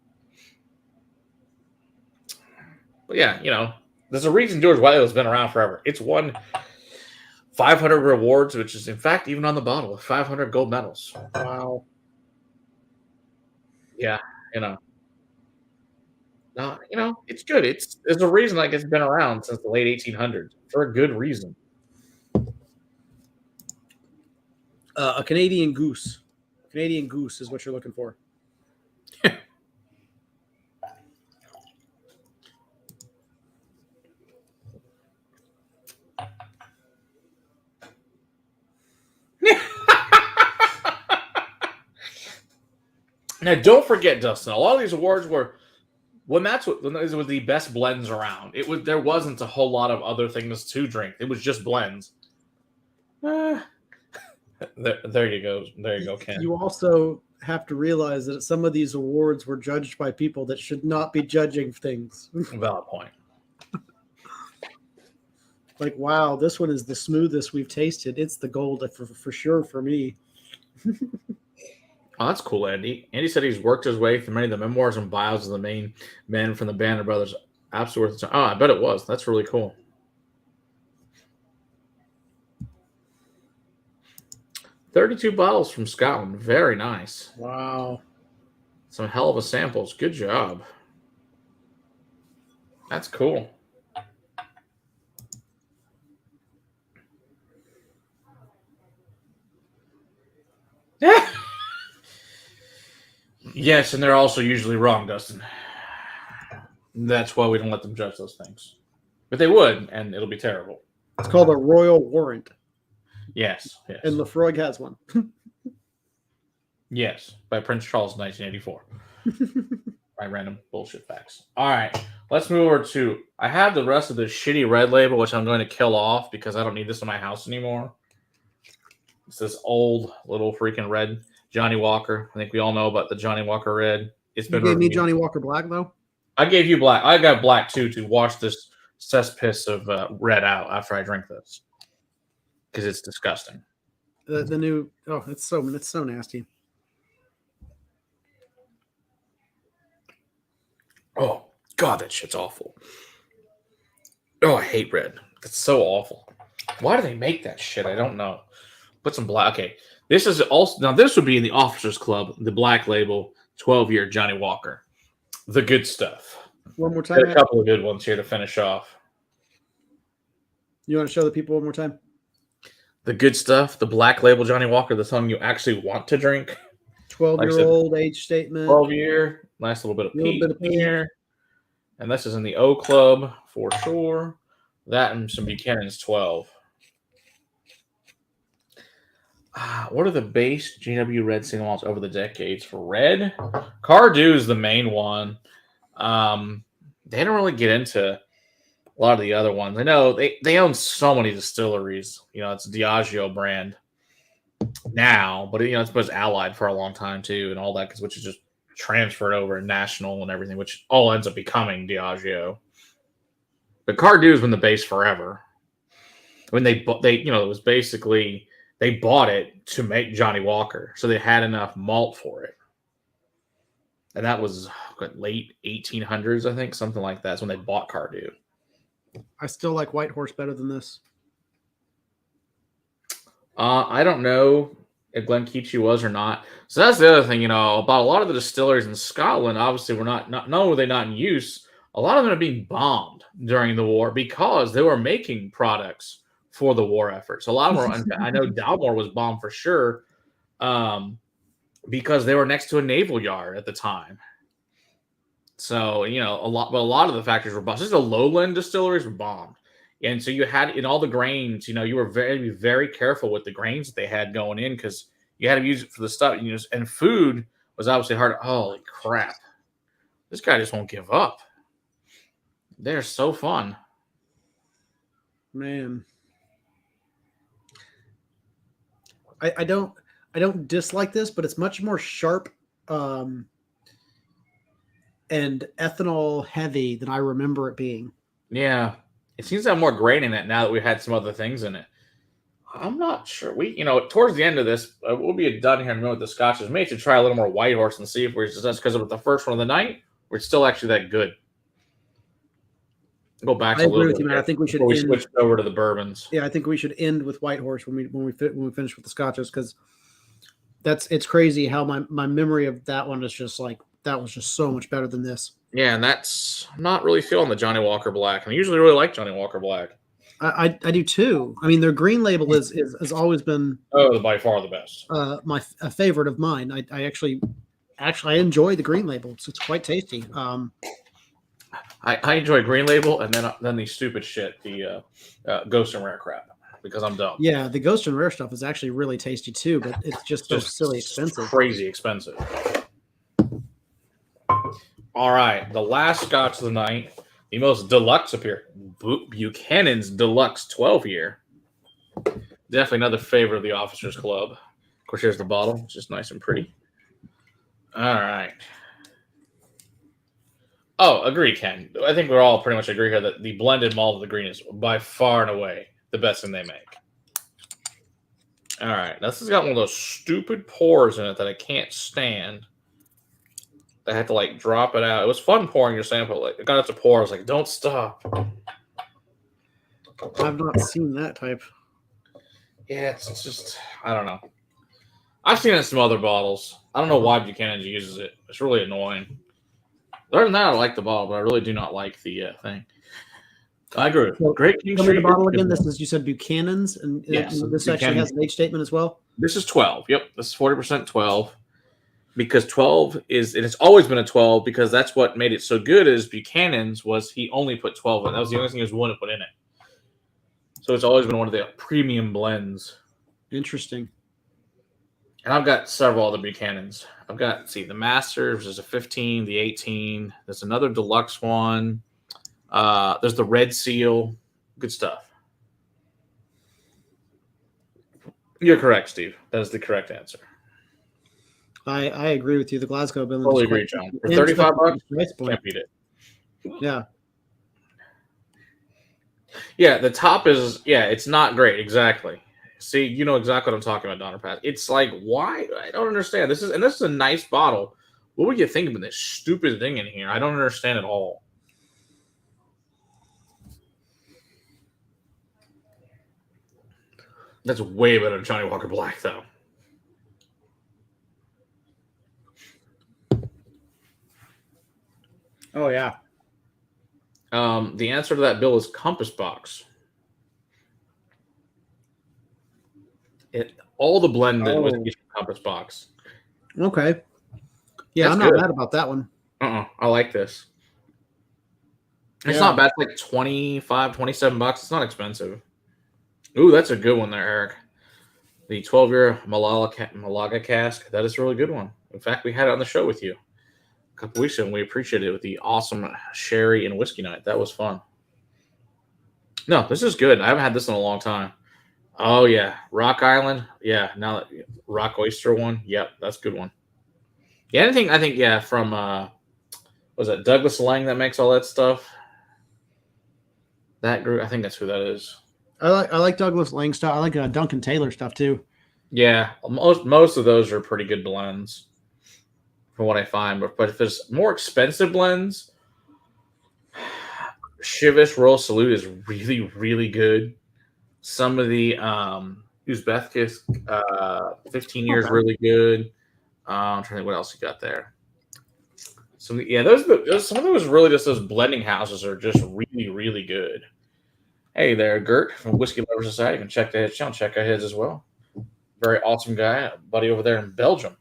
But yeah, there's a reason George Whiteley has been around forever. It's won 500 rewards, which is, in fact, even on the bottle, 500 gold medals. Wow. Yeah, it's good. There's a reason it's been around since the late 1800s for a good reason. A Canadian goose. Canadian goose is what you're looking for. Now, don't forget, Dustin. A lot of these awards were when these were the best blends around. There wasn't a whole lot of other things to drink. It was just blends. There you go. There you go, Ken. You also have to realize that some of these awards were judged by people that should not be judging things. Valid point. Like, wow, this one is the smoothest we've tasted. It's the gold for sure for me. Oh, that's cool, Andy. Andy said he's worked his way through many of the memoirs and bios of the main men from the Banner Brothers. Absolutely worth it. Oh, I bet it was. That's really cool. $32 bottles from Scotland. Very nice. Wow. Some hell of a samples. Good job. That's cool. Yeah. Yes, and they're also usually wrong, Dustin. That's why we don't let them judge those things. But they would, and it'll be terrible. It's called a royal warrant. Yes, yes. And Lefroy has one. Yes, by Prince Charles in 1984. By random bullshit facts. All right, let's move over to... I have the rest of the shitty red label, which I'm going to kill off because I don't need this in my house anymore. It's this old little freaking red Johnny Walker. I think we all know about the Johnny Walker red. It's been You gave me reviewed. Johnny Walker Black, though? I gave you black. I got black, too, to wash this cesspiss of red out after I drink this. Because it's disgusting. The new... Oh, it's so nasty. Oh, God, that shit's awful. Oh, I hate red. That's so awful. Why do they make that shit? I don't know. Put some black. Okay. This is also... Now, this would be in the Officers Club, the black label, 12-year Johnny Walker. The good stuff. One more time. Got a couple of good ones here to finish off. You want to show the people one more time? The good stuff, the black label Johnny Walker, the something you actually want to drink. 12-year-old age statement. 12-year. Nice little bit of peat here. And this is in the O Club for sure. That and some Buchanan's 12. What are the base GW red single malts over the decades for red? Cardew is the main one. They don't really get into a lot of the other ones. I know they own so many distilleries. You know, it's a Diageo brand now, but you know, it's allied for a long time too, and all that, which is just transferred over and national and everything, which all ends up becoming Diageo. But Cardew's been the base forever. When they you know, it was basically they bought it to make Johnny Walker, so they had enough malt for it, and that was late 1800s, I think, something like that. That's when they bought Cardew. I still like White Horse better than this. I don't know if Glenkeechee was or not. So that's the other thing, you know, about a lot of the distilleries in Scotland. Obviously, were not only were they not in use, a lot of them are being bombed during the war because they were making products for the war effort. So a lot of them were, I know Dalmore was bombed for sure, because they were next to a naval yard at the time. So, you know, a lot of the factories were bombed. Just the lowland distilleries were bombed. And so you had in all the grains, you know, you were very, very careful with the grains that they had going in because you had to use it for the stuff. You know, and food was obviously hard. Holy crap. This guy just won't give up. They're so fun. Man. I don't dislike this, but it's much more sharp and ethanol heavy than I remember it being. Yeah. It seems to have more grain in it now that we've had some other things in it. I'm not sure. You know, towards the end of this, we'll be done here in a minute with the scotches. Maybe to try a little more White Horse and see if we're just because it was the first one of the night, we're still actually that good. Go back I a agree little with bit you, man. I think we should switch over to the bourbons. Yeah, I think we should end with White Horse when we finish with the scotches because it's crazy how my memory of that one is just like that was just so much better than this. Yeah, and that's I'm not really feeling the Johnny Walker Black. I usually really like Johnny Walker Black. I do too. I mean, their green label has always been by far the best. A favorite of mine. I actually I enjoy the green label. It's quite tasty. I enjoy Green Label and then the stupid shit, the Ghost and Rare crap, because I'm dumb. Yeah, the Ghost and Rare stuff is actually really tasty too, but it's just so silly expensive. Crazy expensive. All right, the last scotch of the night, the most deluxe up here, Buchanan's Deluxe 12-year. Definitely another favorite of the Officers Club. Of course, here's the bottle. It's just nice and pretty. All right. Oh, agree, Ken. I think we're all pretty much agree here that the blended malt of the green is by far and away the best thing they make. All right. This has got one of those stupid pours in it that I can't stand. I had to like drop it out. It was fun pouring your sample. Like, I got it to pour. I was like, don't stop. I've not seen that type. Yeah, it's just, I don't know. I've seen it in some other bottles. I don't know why Buchanan uses it. It's really annoying. Other than that, I like the bottle, but I really do not like the thing. I agree. So, Great King tell me Street. the bottle again. This is, you said Buchanan's, and Yes, this actually Buchanan. has an age statement as well. This is 12. Yep, this is 40% 12. Because 12 is, and it's always been a 12 because that's what made it so good. Is Buchanan's was he only put 12 in. That was the only thing he was willing to put in it. So it's always been one of the premium blends. Interesting. And I've got several other Buchanans. I've got, the Masters. There's a 15, the 18. There's another deluxe one. There's the Red Seal. Good stuff. You're correct, Steve. That is the correct answer. I agree with you. The Glasgow Bill. Totally agree, John. For $35, price point. can't beat it. Yeah. Yeah, the top is, it's not great. Exactly. See, you know exactly what I'm talking about, Donner Pat. It's like, why? I don't understand. This is a nice bottle. What were you thinking of this stupid thing in here? I don't understand at all. That's way better than Johnny Walker Black, though. Oh yeah. The answer to that, Bill, is Compass Box. All the blended whiskeys from Compass Box. Okay. Yeah, That's I'm not good. mad about that one. I like this. It's Yeah. not bad. It's like 25, 27 bucks. It's not expensive. Ooh, that's a good one there, Eric. The 12-year Malaga cask. That is a really good one. In fact, we had it on the show with you a couple weeks ago, and we appreciated it with the awesome sherry and whiskey night. That was fun. No, this is good. I haven't had this in a long time. Oh, yeah. Rock Island. Yeah, now that Rock Oyster one. Yep, that's a good one. Yeah, anything, I think, from, was it Douglas Lang that makes all that stuff? That group, I think that's who that is. I like Douglas Lang stuff. I like Duncan Taylor stuff too. Yeah, most of those are pretty good blends from what I find. But if there's more expensive blends, Chivas Royal Salute is really, really good. Some of the Uzbekis 15 years really good. I'm trying to think what else you got there. So some of those really just those blending houses are just really, really good. Hey there, Gert from Whiskey Lovers Society. You can check his channel, check out his as well. Very awesome guy, a buddy over there in Belgium,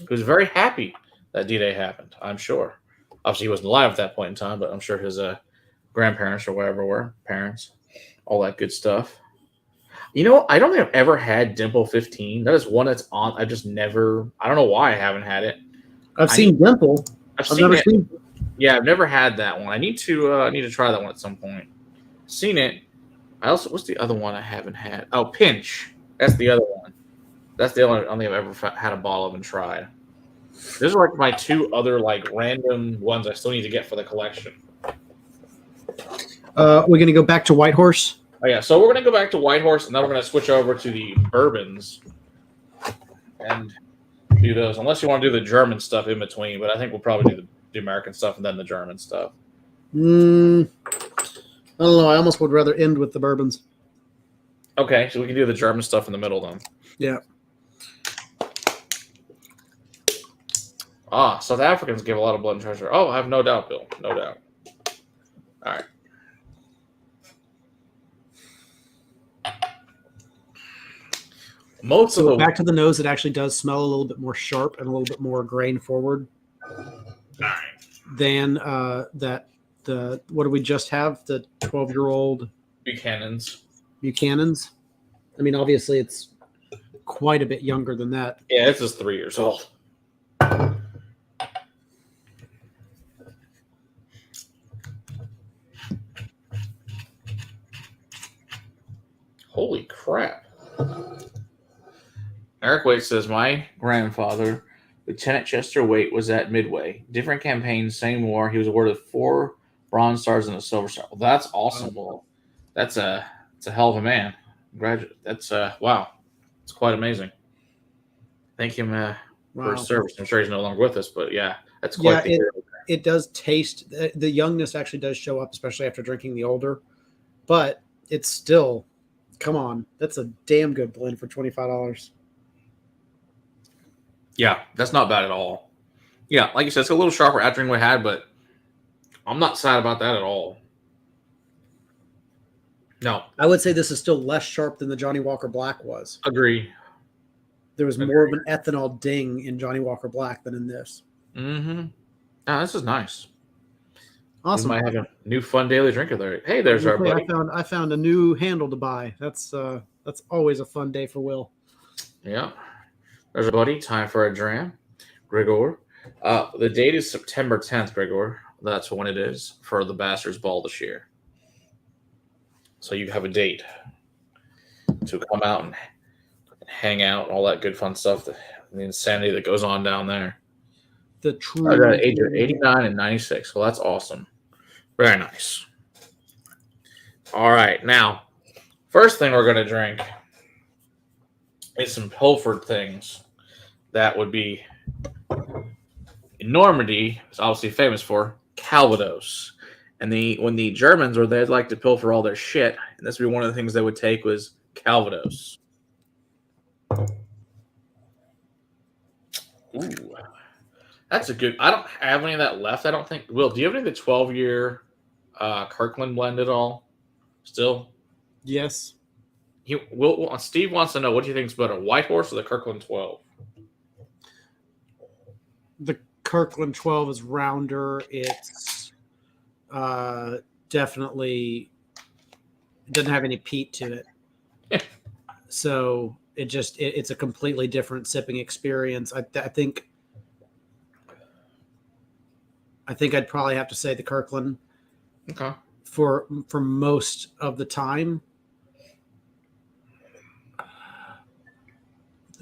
who's very happy that D-Day happened, I'm sure. Obviously, he wasn't alive at that point in time, but I'm sure his grandparents or whatever were, parents, all that good stuff. You know, I don't think I've ever had Dimple 15. That is one that's on. I just never, I don't know why I haven't had it. I've seen Dimple. I've never it. seen. Yeah, I've never had that one. I need to try that one at some point. Seen it. What's the other one I haven't had? Oh, Pinch. That's the other one. That's the only I've ever had a bottle of and tried. These are like my two other like random ones I still need to get for the collection. We're gonna go back to White Horse. Oh yeah, so we're gonna go back to White Horse, and then we're gonna switch over to the bourbons and do those. Unless you want to do the German stuff in between, but I think we'll probably do the American stuff and then the German stuff. I don't know. I almost would rather end with the bourbons. Okay, so we can do the German stuff in the middle then. Yeah. South Africans give a lot of blood and treasure. Oh, I have no doubt, Bill. No doubt. All right. Back to the nose, it actually does smell a little bit more sharp and a little bit more grain forward. All right. Than what do we just have? The 12-year-old Buchanan's. I mean, obviously, it's quite a bit younger than that. Yeah, this is 3 years old. Holy crap. Eric Waite says, my grandfather, Lieutenant Chester Waite, was at Midway. Different campaigns, same war. He was awarded 4 Bronze Stars and a Silver Star. Well, that's awesome. Well, that's a hell of a man. That's wow. It's quite amazing. Thank him for his service. I'm sure he's no longer with us, but yeah, That's quite Yeah, it does taste, the youngness actually does show up, especially after drinking the older, but it's still, come on, that's a damn good blend for $25. Yeah, that's not bad at all. Yeah, like you said, it's a little sharper after we had, but I'm not sad about that at all. No, I would say this is still less sharp than the Johnny Walker Black was. agree. There was more of an ethanol ding in Johnny Walker Black than in this. Mm-hmm. Oh, this is nice. Awesome. We might have a new fun daily drinker there. Hey, there's our buddy. I found a new handle to buy. That's always a fun day for Will. Yeah. There's a buddy. Time for a dram. Gregor. The date is September 10th, Gregor. That's when it is for the Bastards Ball this year. So you have a date to come out and hang out, all that good fun stuff, the insanity that goes on down there. The true Age of 89 and 96. Well, that's awesome. Very nice. All right. Now, first thing we're going to drink is some Pilford things that would be in Normandy, is obviously famous for Calvados. And when the Germans were there, they'd like to pilfer all their shit. And this would be one of the things they would take was Calvados. Ooh. That's a good. I don't have any of that left. I don't think. Will, do you have any of the 12-year Kirkland blend at all? Still? Yes. Steve wants to know, what do you think is better, White Horse or the Kirkland 12? The Kirkland 12 is rounder. It's definitely, it doesn't have any peat to it. So it's a completely different sipping experience. I think I'd probably have to say the Kirkland. Okay. For most of the time,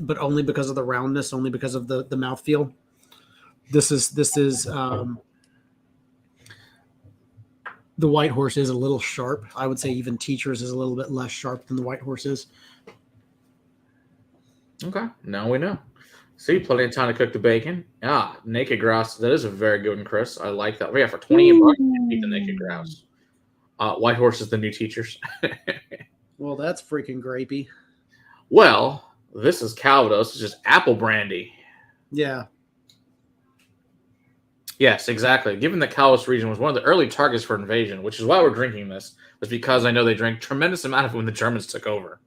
but only because of the roundness, only because of the mouthfeel. This is the White Horse is a little sharp. I would say even Teacher's is a little bit less sharp than the White Horse is. Okay, now we know. See, plenty of time to cook the bacon. Naked grouse. That is a very good one, Chris. I like that. Yeah, for 28 bucks, you can beat the naked grouse. White Horse is the new Teachers. Well, that's freaking grapey. Well, this is Calvados. It's just apple brandy. Yeah. Yes, exactly. Given the Calvados region was one of the early targets for invasion, which is why we're drinking this, was because I know they drank tremendous amount of it when the Germans took over.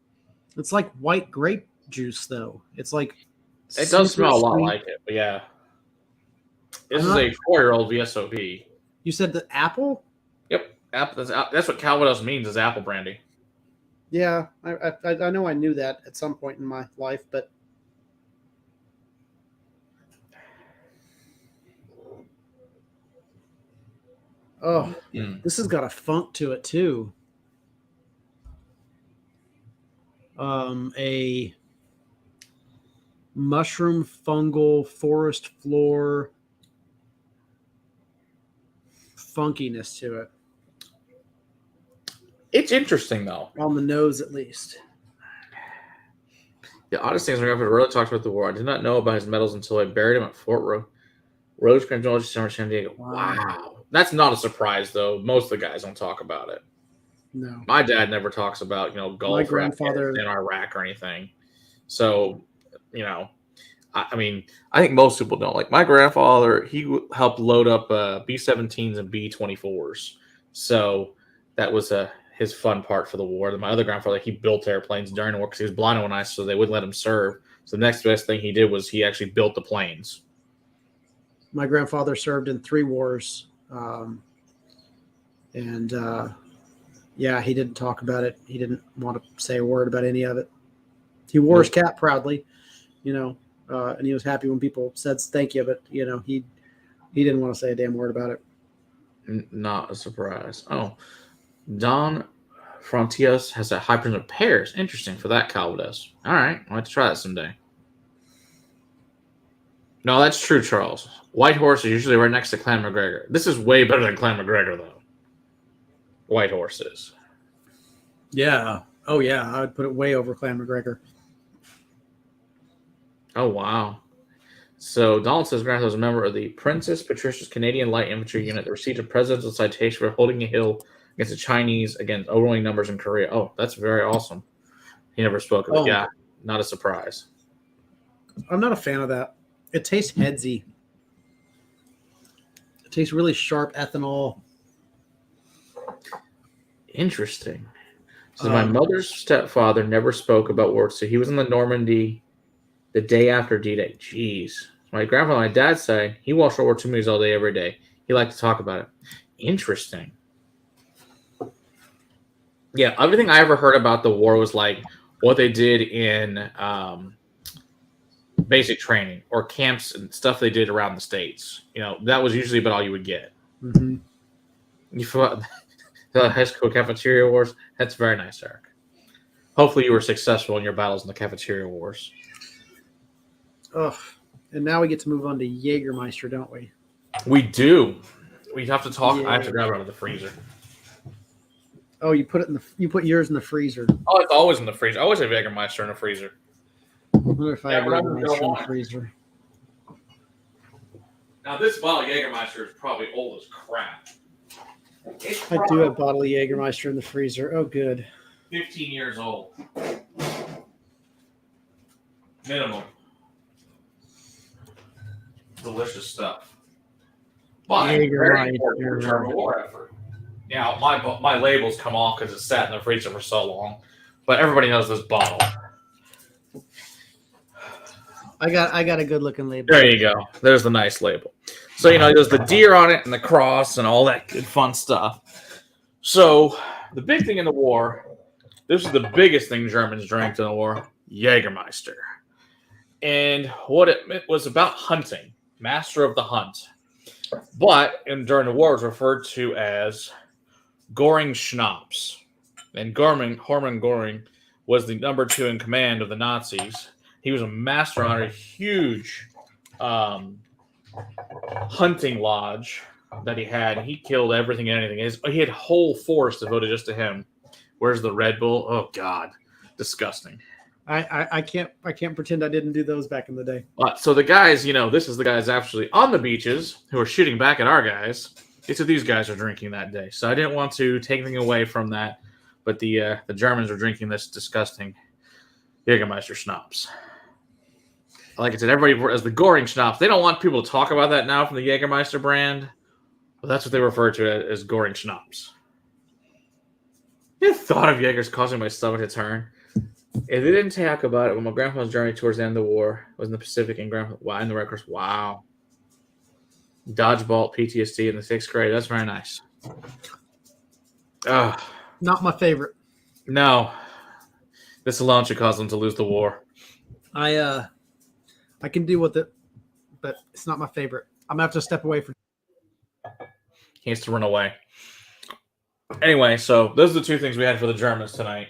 It's like white grape juice, though. It's like it does smell a lot like it, but yeah. This is a 4-year-old VSOP. You said the apple? Yep, apple. That's what Calvados means, is apple brandy. Yeah, I know I knew that at some point in my life, but this has got a funk to it too. A mushroom fungal forest floor funkiness to it. It's interesting, though. On the nose, at least. The oddest thing is, when I really talked about the war, I did not know about his medals until I buried him at Fort Rosecrans, Georgia, San Diego. Wow. That's not a surprise, though. Most of the guys don't talk about it. No. My dad never talks about, Gulf, my grandfather in Iraq or anything. So, I mean, I think most people don't. Like my grandfather, he helped load up B-17s and B-24s. So that was his fun part for the war. My other grandfather, he built airplanes during the war because he was blind and one eye, so they wouldn't let him serve. So the next best thing he did was he actually built the planes. My grandfather served in 3 wars. He didn't talk about it. He didn't want to say a word about any of it. He wore his cap proudly, and he was happy when people said thank you, but he didn't want to say a damn word about it. Not a surprise. Oh, Don Frontiers has a high percent of pears. Interesting for that Calvados. All right, I'll have to try that someday. No, that's true, Charles. White Horse is usually right next to Clan McGregor. This is way better than Clan McGregor, though. White Horse is. Yeah. Oh, yeah. I would put it way over Clan McGregor. Oh, wow. So Donald says grandfather was a member of the Princess Patricia's Canadian Light Infantry Unit that received a presidential citation for holding a hill against the Chinese against overwhelming numbers in Korea. Oh, that's very awesome. He never spoke of it. Oh. Yeah, not a surprise. I'm not a fan of that. It tastes headsy. It tastes really sharp ethanol. Interesting. So my mother's stepfather never spoke about war, so he was in the Normandy the day after D-Day. Jeez. My grandfather and my dad say he watched World War II movies all day, every day. He liked to talk about it. Interesting. Yeah, everything I ever heard about the war was like what they did in basic training or camps and stuff they did around the States. You know, that was usually about all you would get. Mm-hmm. You fought the high school cafeteria wars. That's very nice, Eric. Hopefully you were successful in your battles in the cafeteria wars. Oh, and now we get to move on to Jagermeister, don't we? We do. We have to talk. Yeah. I have to grab it out of the freezer. Oh, you put yours in the freezer. Oh, it's always in the freezer. I always have Jagermeister in the freezer. I wonder if I have Yeah, we're not gonna Jagermeister go in on. the freezer. Now, this bottle of Jagermeister is probably old as crap. It's I do have a bottle of Jagermeister in the freezer. Oh, good. 15 years old. Minimum. Delicious stuff. But very important for German war effort. Now, my labels come off because it sat in the freezer for so long. But everybody knows this bottle. I got a good looking label. There you go. There's the nice label. So, you know, there's the deer on it and the cross and all that good fun stuff. So, the big thing in the war, this is the biggest thing Germans drank in the war, Jagermeister. And what it meant was about hunting, master of the hunt. But during the war, it was referred to as Göring Schnapps. And Hermann Göring was the number 2 in command of the Nazis. He was a master on a huge hunting lodge that he had. He killed everything and anything. He had a whole force devoted just to him. Where's the Red Bull? Oh, God. Disgusting. I can't pretend I didn't do those back in the day. So the guys, you know, this is the guys actually on the beaches who are shooting back at our guys. It's what these guys are drinking that day. So I didn't want to take anything away from that. But the Germans were drinking this disgusting Jägermeister schnapps. Like I said, everybody as the Göring schnapps. They don't want people to talk about that now from the Jägermeister brand. But that's what they refer to as Göring schnapps. The thought of Jaeger's causing my stomach to turn. If they didn't talk about it when my grandpa's journey towards the end of the war was in the Pacific and in the records. Wow. Dodgeball, PTSD in the 6th grade. That's very nice. Not my favorite. No. This alone should cause them to lose the war. I can deal with it, but it's not my favorite. I'm gonna have to step away from. He has to run away. Anyway, so those are the two things we had for the Germans tonight.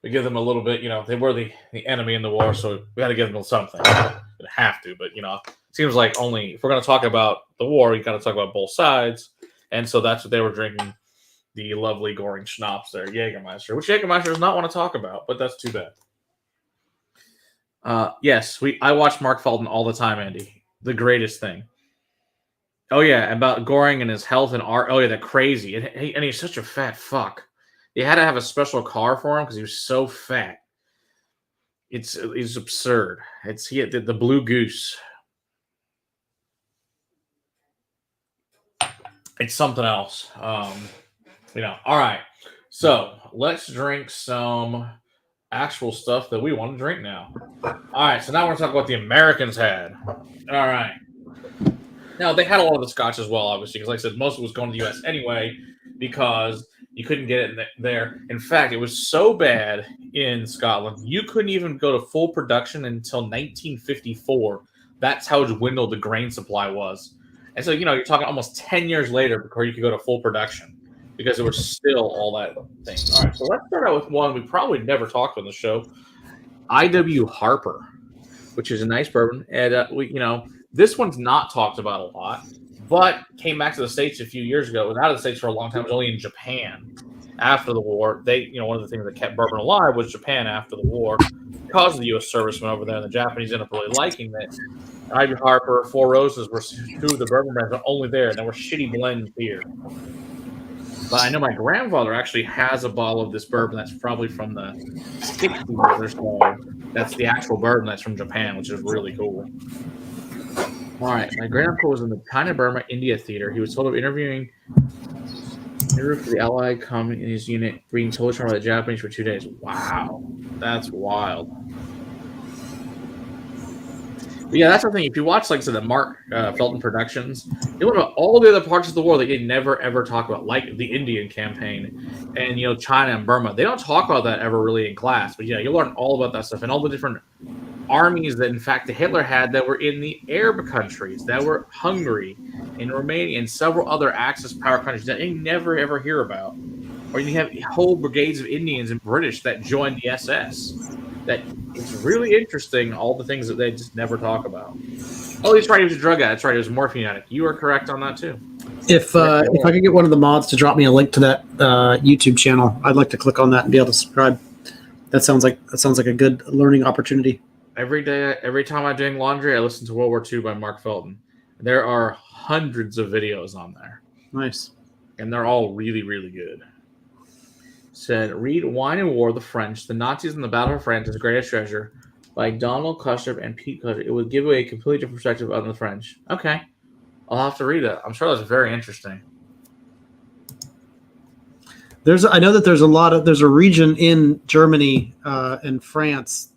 We give them a little bit, you know, they were the enemy in the war, so we got to give them something. We don't have to, but, you know, it seems like only if we're going to talk about the war, you got to talk about both sides. And so that's what they were drinking, the lovely Göring schnapps there, Jägermeister, which Jägermeister does not want to talk about, but that's too bad. Yes, I watch Mark Fulton all the time, Andy. The greatest thing. Oh, yeah, about Göring and his health and art. Oh, yeah, they're crazy. And he's such a fat fuck. They had to have a special car for him because he was so fat. It's absurd. He had the Blue Goose. It's something else. You know. All right. So let's drink some actual stuff that we want to drink now. All right. So now we're going to talk about what the Americans had. All right. Now they had a lot of the Scotch as well, obviously, because like I said, most of it was going to the U.S. anyway because you couldn't get it there. In fact, it was so bad in Scotland, you couldn't even go to full production until 1954. That's how dwindled the grain supply was. And so, you know, you're talking almost 10 years later before you could go to full production because there was still all that thing. All right, so let's start out with one we probably never talked on the show, W Harper, which is a nice bourbon. And, this one's not talked about a lot, but came back to the States a few years ago. It was out of the States for a long time. It was only in Japan after the war. One of the things that kept bourbon alive was Japan after the war because of the U.S. servicemen over there, and the Japanese ended up really liking it. Ivy Harper, Four Roses were two of the bourbon brands that were only there. And there were shitty blends here. But I know my grandfather actually has a bottle of this bourbon that's probably from the 60s or so. That's the actual bourbon that's from Japan, which is really cool. All right, my grandpa was in the China Burma India Theater. He was told of interviewing for the Allied Common in his unit, being told by the Japanese for 2 days. Wow, that's wild. But yeah, that's the thing. If you watch, like I said, the Mark Felton Productions, you learn about all the other parts of the world that they never ever talk about, like the Indian campaign and China and Burma. They don't talk about that ever really in class. But you learn all about that stuff and all the different armies that, in fact, the Hitler had that were in the Arab countries, that were Hungary and Romania and several other Axis power countries that you never ever hear about. Or you have whole brigades of Indians and British that joined the SS. That it's really interesting, all the things that they just never talk about. Oh, he's right. He was a drug addict. That's right. He was a morphine addict. You are correct on that too. If I could get one of the mods to drop me a link to that YouTube channel, I'd like to click on that and be able to subscribe. That sounds like a good learning opportunity. Every day, every time I'm doing laundry, I listen to World War II by Mark Felton. There are hundreds of videos on there. Nice. And they're all really, really good. Said, read Wine and War, the French, the Nazis and the Battle of France, Greatest Treasure by Donald Custer and Pete Custer. It would give away a completely different perspective on the French. Okay. I'll have to read it. I'm sure that's very interesting. I know that there's a region in Germany and France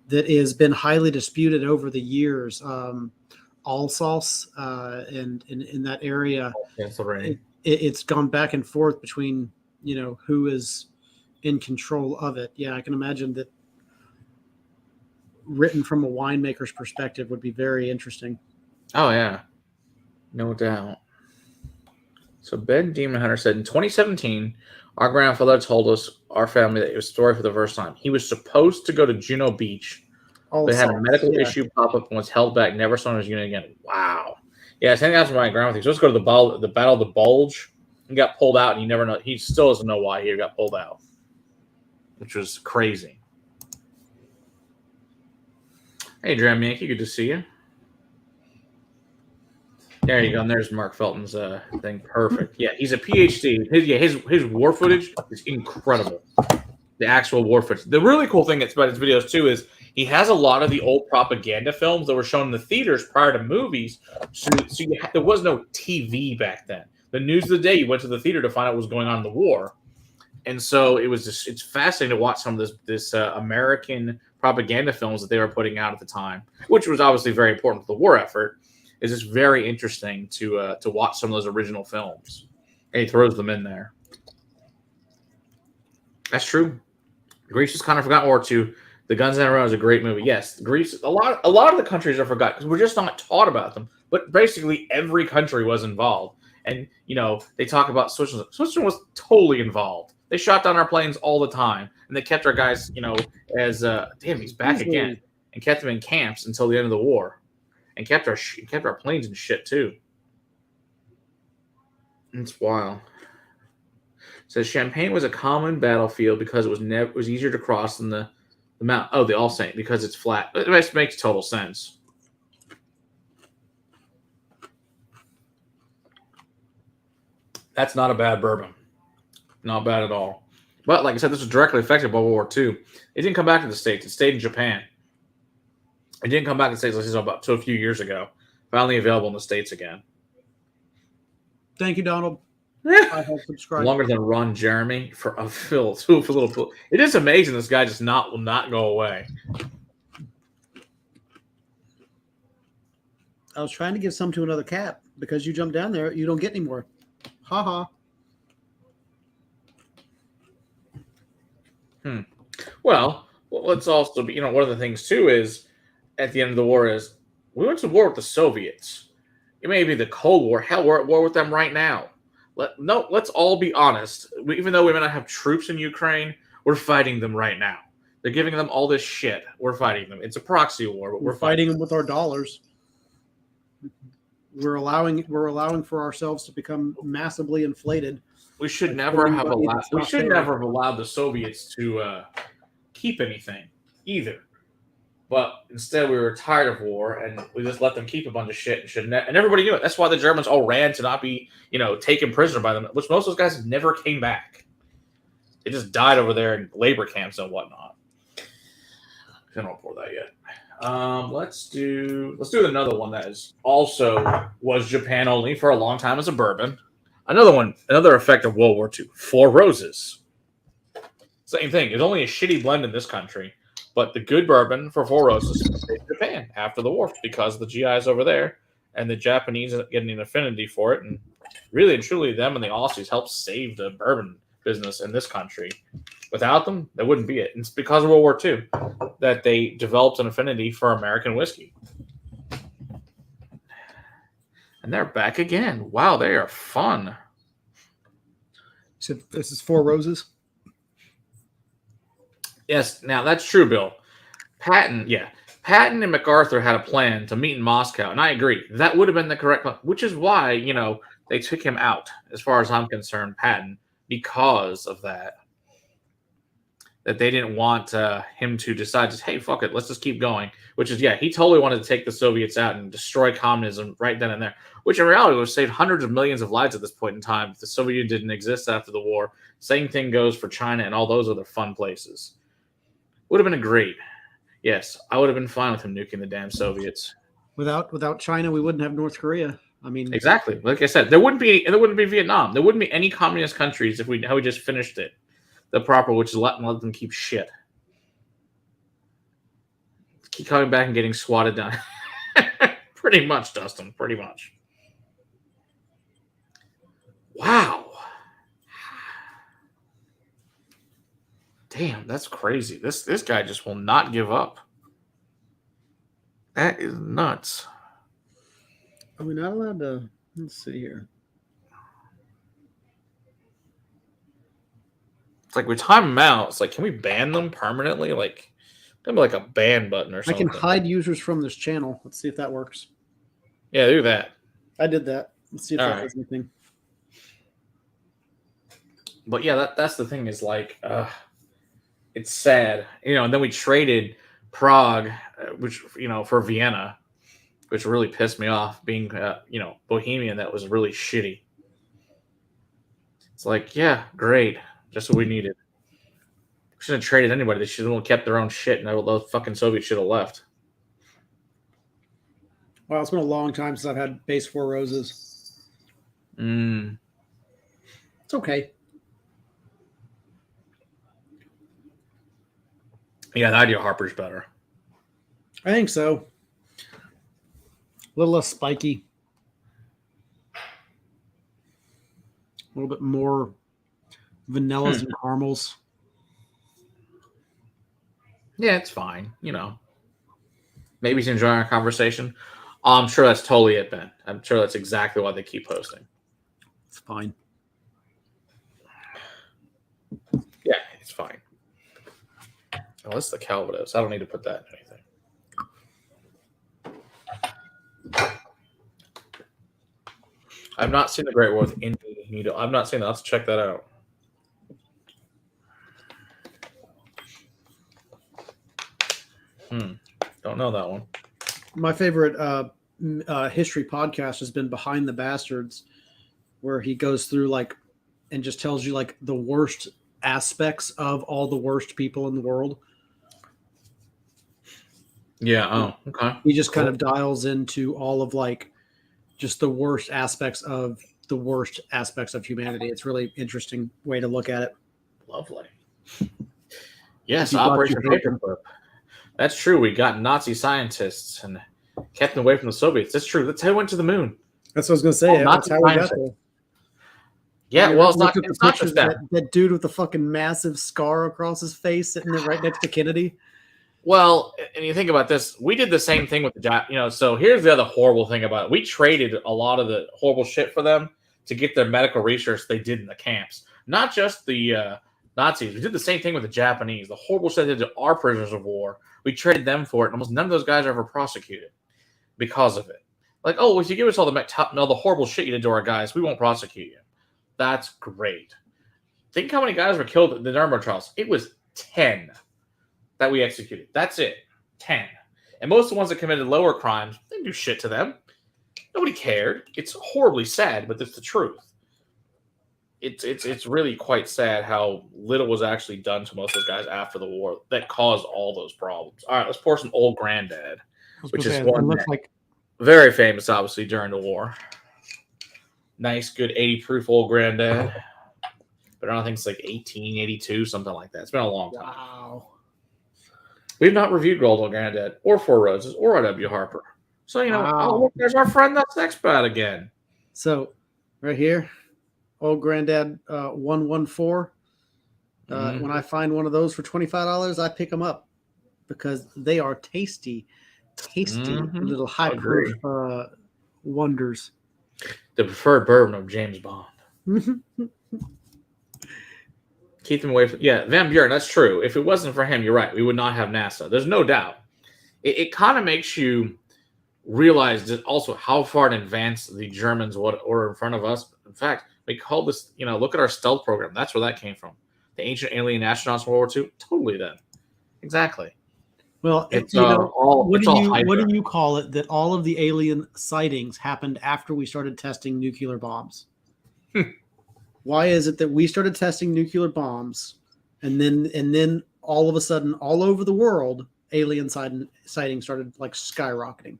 that has been highly disputed over the years. Alsace and in that area, it's gone back and forth between who is in control of it. Yeah, I can imagine that written from a winemaker's perspective would be very interesting. Oh yeah, no doubt. So Ben Demon Hunter said in 2017, our grandfather told us, our family, that it was a story for the first time. He was supposed to go to Juno Beach, but had a medical issue pop up and was held back. Never saw his unit again. Wow. Yeah, I think that's what my grandma thinks. Let's go to the Battle of the Bulge. He got pulled out, and he never know. He still doesn't know why he got pulled out, which was crazy. Hey, Dram Yankee, good to see you. There you go. And there's Mark Felton's thing. Perfect. Yeah, he's a PhD. His war footage is incredible. The actual war footage. The really cool thing that's about his videos too is he has a lot of the old propaganda films that were shown in the theaters prior to movies. So there was no TV back then. The news of the day, you went to the theater to find out what was going on in the war. And so it's fascinating to watch some of this American propaganda films that they were putting out at the time, which was obviously very important for the war effort. It's just very interesting to watch some of those original films. And he throws them in there. That's true. Greece is kind of forgotten War II. The Guns N' Roses is a great movie. Yes, Greece. A lot of the countries are forgotten because we're just not taught about them. But basically, every country was involved. And, they talk about Switzerland. Switzerland was totally involved. They shot down our planes all the time. And they kept our guys, as, damn, he's back again. And kept them in camps until the end of the war. And kept our planes and shit, too. It's wild. It says Champagne was a common battlefield because it was easier to cross than the mountain. Oh, they all say because it's flat. It makes total sense. That's not a bad bourbon. Not bad at all. But like I said, this was directly affected by World War II. It didn't come back to the States. It stayed in Japan. It didn't come back to the States until a few years ago. Finally available in the States again. Thank you, Donald. I hope subscribe. Longer than Ron Jeremy for a little. It is amazing this guy just will not go away. I was trying to give some to another cat because you jumped down there. You don't get any more. Ha ha. Well, let's also be, one of the things too is at the end of the war is we went to war with the Soviets. It may be the Cold War. Hell, we're at war with them right now. Let's all be honest. Even though we may not have troops in Ukraine, we're fighting them right now. They're giving them all this shit. We're fighting them. It's a proxy war, but we're fighting them with our dollars. We're allowing for ourselves to become massively inflated. We should never have allowed. We should never have allowed the Soviets to keep anything either. But instead, we were tired of war, and we just let them keep a bunch of shit and everybody knew it. That's why the Germans all ran to not be, taken prisoner by them, which most of those guys never came back. They just died over there in labor camps and whatnot. I don't report that yet. Let's do another one that is also was Japan only for a long time as a bourbon. Another effect of World War II. Four Roses. Same thing. It's only a shitty blend in this country, but the good bourbon for Four Roses is in Japan after the war because the GIs over there and the Japanese are getting an affinity for it, and really and truly them and the Aussies helped save the bourbon business in this country. Without them, that wouldn't be it. And it's because of World War II that they developed an affinity for American whiskey. And they're back again. Wow, they are fun. So this is Four Roses? Yes, now that's true, Bill. Patton and MacArthur had a plan to meet in Moscow, and I agree. That would have been the correct plan, which is why, they took him out, as far as I'm concerned, Patton, because of that. That they didn't want him to decide, just, hey, fuck it, let's just keep going. Which is, he totally wanted to take the Soviets out and destroy communism right then and there. Which in reality would have saved hundreds of millions of lives at this point in time if the Soviet Union didn't exist after the war. Same thing goes for China and all those other fun places. Would have been a great. Yes, I would have been fine with him nuking the damn Soviets. Without China, we wouldn't have North Korea. I mean, exactly. Like I said, there wouldn't be Vietnam. There wouldn't be any communist countries if we just finished it the proper, which is let them keep shit. Keep coming back and getting swatted down. Pretty much, Dustin. Pretty much. Wow. Damn, that's crazy. This guy just will not give up. That is nuts. Are we not allowed to? Let's see here. It's like we time them out. It's like, can we ban them permanently? Like, maybe like a ban button or something. I can hide users from this channel. Let's see if that works. Yeah, do that. I did that. Let's see if that does anything. But yeah, that's the thing is like, it's sad, and then we traded Prague, which, for Vienna, which really pissed me off being, Bohemian. That was really shitty. It's like, yeah, great. Just what we needed. We shouldn't have traded anybody. They should have kept their own shit, and those fucking Soviets should have left. Well, it's been a long time since I've had base Four Roses. It's okay. Yeah, the idea Harper's better. I think so. A little less spiky. A little bit more vanillas and caramels. Yeah, it's fine. Maybe he's enjoying our conversation. I'm sure that's totally it, Ben. I'm sure that's exactly why they keep posting. It's fine. Yeah, it's fine. Oh, that's the Calvados. I don't need to put that in anything. I've not seen the Great War with Indy Needle. I've not seen that. Let's check that out. Don't know that one. My favorite history podcast has been Behind the Bastards, where he goes through and just tells you the worst aspects of all the worst people in the world. Yeah. Oh, okay. He just kind of dials into all of just the worst aspects of humanity. It's really interesting way to look at it. Lovely. Yes, Operation Paperclip. That's true. We got Nazi scientists and kept them away from the Soviets. That's true. That's how we went to the moon. That's what I was going to say. That's how we got there. Yeah, well, it's not just that. That dude with the fucking massive scar across his face sitting there right next to Kennedy. Well, and you think about this, we did the same thing with the so here's the other horrible thing about it. We traded a lot of the horrible shit for them to get their medical research they did in the camps. Not just the Nazis. We did the same thing with the Japanese. The horrible shit they did to our prisoners of war. We traded them for it, and almost none of those guys are ever prosecuted because of it. Like, oh, if you give us all the horrible shit you did to our guys, we won't prosecute you. That's great. Think how many guys were killed at the Nuremberg trials. It was 10 that we executed. That's it. 10. And most of the ones that committed lower crimes, they didn't do shit to them. Nobody cared. It's horribly sad, but it's the truth. It's really quite sad how little was actually done to most of those guys after the war that caused all those problems. All right, let's pour some Old Granddad, which is one looks like very famous, obviously, during the war. Nice, good 80 proof Old Granddad. But I don't think it's like 1882, something like that. It's been a long time. Wow. We've not reviewed Old Granddad or Four Roses or W Harper. So, oh, look, there's our friend that's expat again. So, right here, Old Granddad 114. When I find one of those for $25, I pick them up because they are tasty little high proof wonders. The preferred bourbon of James Bond. Keep them away from... Yeah, Van Buren, that's true. If it wasn't for him, you're right. We would not have NASA. There's no doubt. It kind of makes you realize just also how far in advance the Germans were in front of us. In fact, we call this, look at our stealth program. That's where that came from. The ancient alien astronauts in World War II? Totally then. Exactly. Well, it's what do you call it that all of the alien sightings happened after we started testing nuclear bombs? Why is it that we started testing nuclear bombs and then all of a sudden all over the world alien sightings started like skyrocketing?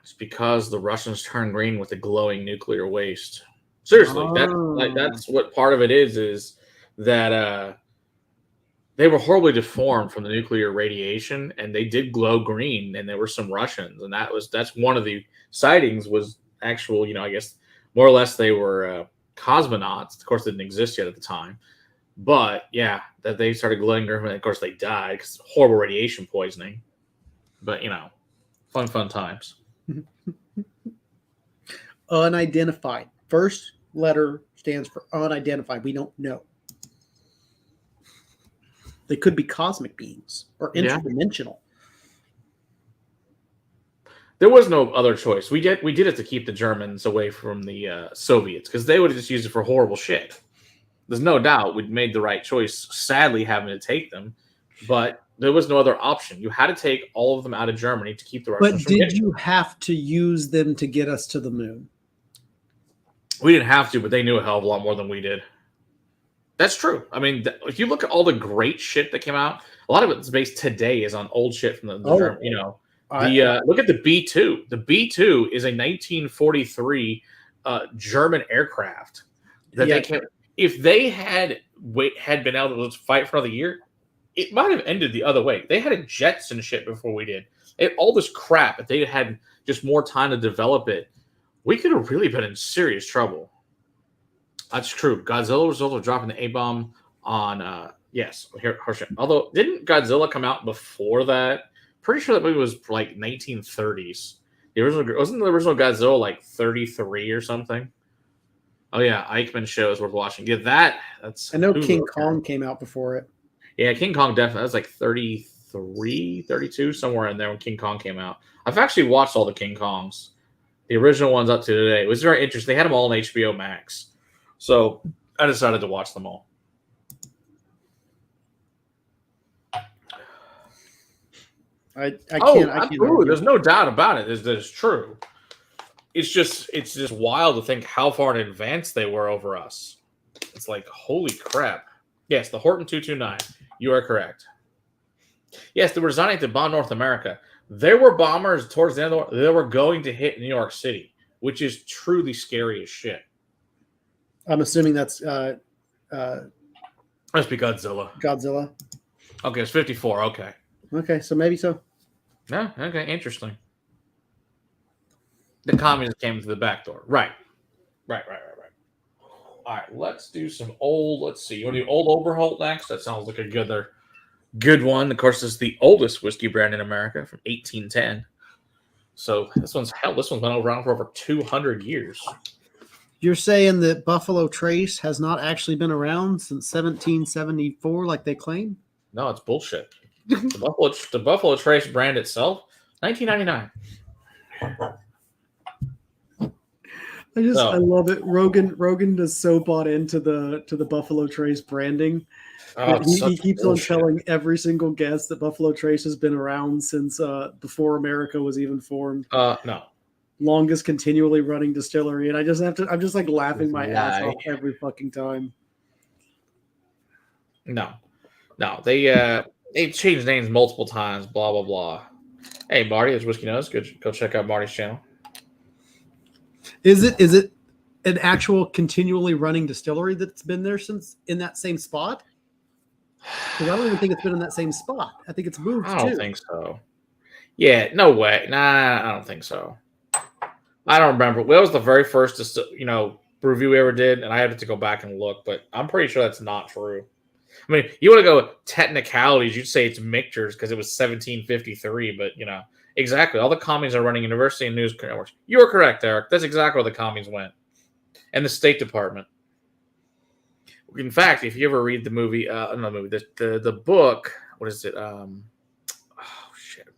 It's because the Russians turned green with the glowing nuclear waste. Seriously, that's what part of it is that they were horribly deformed from the nuclear radiation, and they did glow green, and there were some Russians, and that's one of the sightings was actual, I guess more or less they were cosmonauts. Of course, they didn't exist yet at the time, but yeah, that they started glowing green, and of course they died because horrible radiation poisoning. But fun times. Unidentified. First letter stands for unidentified. We don't know. They could be cosmic beings or interdimensional. There was no other choice. We did it to keep the Germans away from the Soviets because they would have just used it for horrible shit. There's no doubt we'd made the right choice, sadly having to take them, but there was no other option. You had to take all of them out of Germany to keep the Russians from But did you have to use them to get us to the moon? We didn't have to, but they knew a hell of a lot more than we did. That's true. I mean, if you look at all the great shit that came out, a lot of it's based today is on old shit from the German, look at the B-2. The B-2 is a 1943 German aircraft that they came. If they had been able to fight for another year, it might have ended the other way. They had jets and shit before we did. They had all this crap. If they had just more time to develop it, we could have really been in serious trouble. That's true. Godzilla was also dropping the A-bomb on, although didn't Godzilla come out before that? Pretty sure that movie was like 1930s. Wasn't the original Godzilla like 33 or something? Oh yeah, Eichmann show is worth watching. Yeah, that's. I know King Kong came out before it. Yeah, King Kong definitely. That was like 33, 32, somewhere in there when King Kong came out. I've actually watched all the King Kongs. The original ones up to today. It was very interesting. They had them all on HBO Max. So I decided to watch them all. I can't. Absolutely. There's no doubt about it. It's true. It's just wild to think how far in advance they were over us. It's like, holy crap. Yes, the Horton 229. You are correct. Yes, they were designing to bomb North America. There were bombers towards the end of the war. They were going to hit New York City, which is truly scary as shit. I'm assuming that's must be Godzilla. Godzilla. Okay, it's 54. Okay, so maybe so. Yeah, okay, interesting. The communists came through the back door. Right. All right, let's do some old. Let's see. You want to do old Overholt next? That sounds like a good one. Of course, this is the oldest whiskey brand in America from 1810. So this one's been around for over 200 years. You're saying that Buffalo Trace has not actually been around since 1774, like they claim? No, it's bullshit. The Buffalo Trace brand itself, 1999. I love it. Rogan is so bought into the Buffalo Trace branding Oh, it's He such keeps on bullshit. telling every single guest that Buffalo Trace has been around since before America was even formed. No. Longest continually running distillery, and I'm just like laughing my ass Lie. off every fucking time. No. They've changed names multiple times. Blah blah blah. Hey, Marty, it's Whiskey Knows. Go check out Marty's channel. Is it an actual continually running distillery that's been there since in that same spot? Because I don't even think it's been in that same spot. I think it's moved I don't too. think so. Yeah, no way. Nah, I don't think so. I don't remember. What was the very first, review we ever did? And I had to go back and look, but I'm pretty sure that's not true. I mean, you want to go technicalities, you'd say it's mixtures because it was 1753, but exactly. All the commies are running university and news networks. You were correct, Eric. That's exactly where the commies went, and the State Department. In fact, if you ever read the movie, the book, what is it?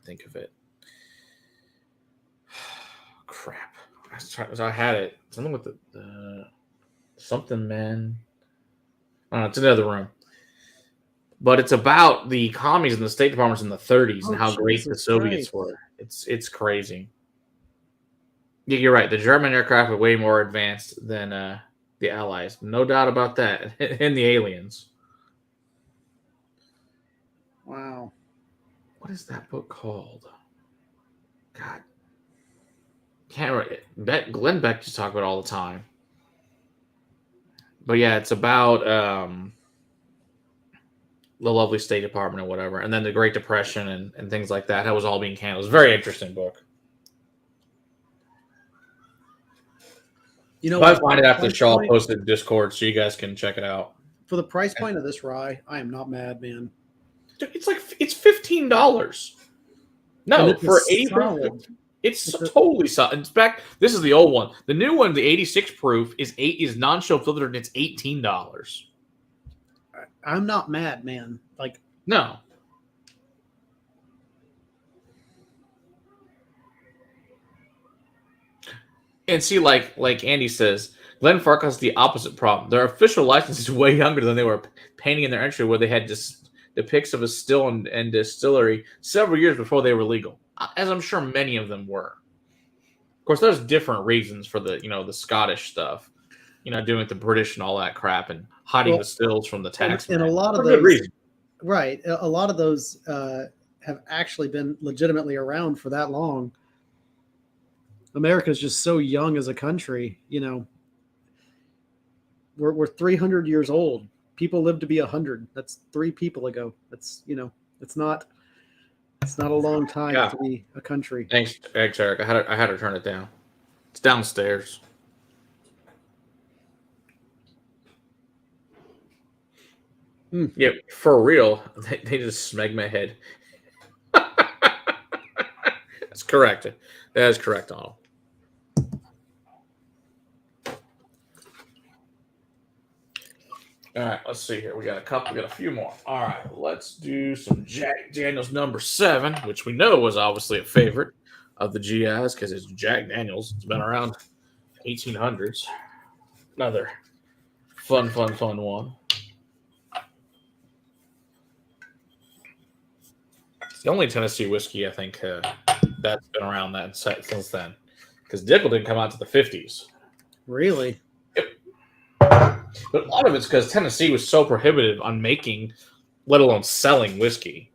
Think of it. Crap. I had it. Something with the something man. I don't know. It's in the other room. But it's about the commies and the State Departments in the 30s and how great the Soviets were. It's crazy. Yeah, you're right. The German aircraft were way more advanced than the Allies. No doubt about that. And the aliens. Wow. What is that book called? God. Can't remember. Glenn Beck just talk about it all the time. But yeah, it's about the lovely State Department or whatever, and then the Great Depression and things like that. How it was all being handled. It was a very interesting book. I'll find it after the show. I'll post it in Discord so you guys can check it out. For the price point of this rye, I am not mad, man. Dude, it's $15. No, for 80 proof, it's totally solid. In fact, this is the old one. The new one, the 86 proof, is non-show filtered and it's $18. I'm not mad, man. Like, no. And see, like Andy says, Glenn Fark has the opposite problem. Their official license is way younger than they were painting in their entry, where they had just the pics of a still and distillery several years before they were legal, as I'm sure many of them were. Of course, there's different reasons for the the Scottish stuff, doing it the British and all that crap, and hiding the stills from the tax. And a lot of those, reason. Right? A lot of those have actually been legitimately around for that long. America's just so young as a country, We're 300 years old. People live to be 100. That's 3 people ago. That's it's not a long time to be a country. Thanks, Eric. I had to turn it down. It's downstairs. Yeah, for real. They just smeg my head. That's correct. That is correct, Donald. All right, let's see here. We got a few more. All right, let's do some Jack Daniels number 7, which we know was obviously a favorite of the GIs because it's Jack Daniels. It's been around 1800s. Another fun one. It's the only Tennessee whiskey I think that's been around that since then, because Dickel didn't come out to the 50s. Really? Yep. But a lot of it's because Tennessee was so prohibitive on making, let alone selling whiskey.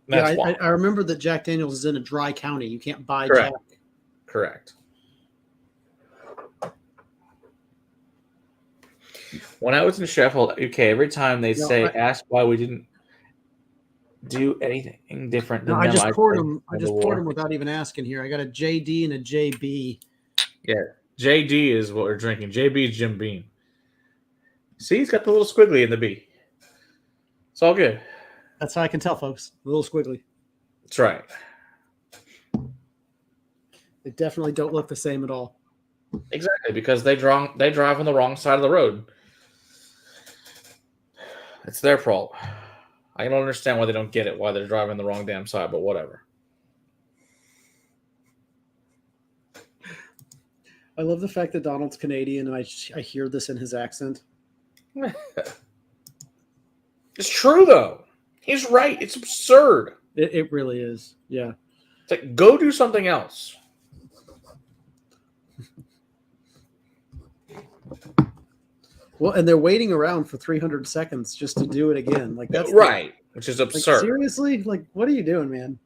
Yeah, I remember that Jack Daniels is in a dry county. You can't buy Correct. Jack. Correct. When I was in Sheffield, UK, every time they ask why we didn't do anything different than I just poured them. I just poured them without even asking here. I got a JD and a JB. Yeah, JD is what we're drinking. JB is Jim Beam. See, he's got the little squiggly in the B. It's all good. That's how I can tell, folks. A little squiggly. That's right. They definitely don't look the same at all. Exactly, because they drive on the wrong side of the road. It's their fault. I don't understand why they don't get it, why they're driving the wrong damn side, but whatever. I love the fact that Donald's Canadian, and I hear this in his accent. It's true, though. He's right. It's absurd. It really is. Yeah. It's like, go do something else. Well, and they're waiting around for 300 seconds just to do it again. Like that's right, which is like, absurd. seriously? Like, what are you doing, man?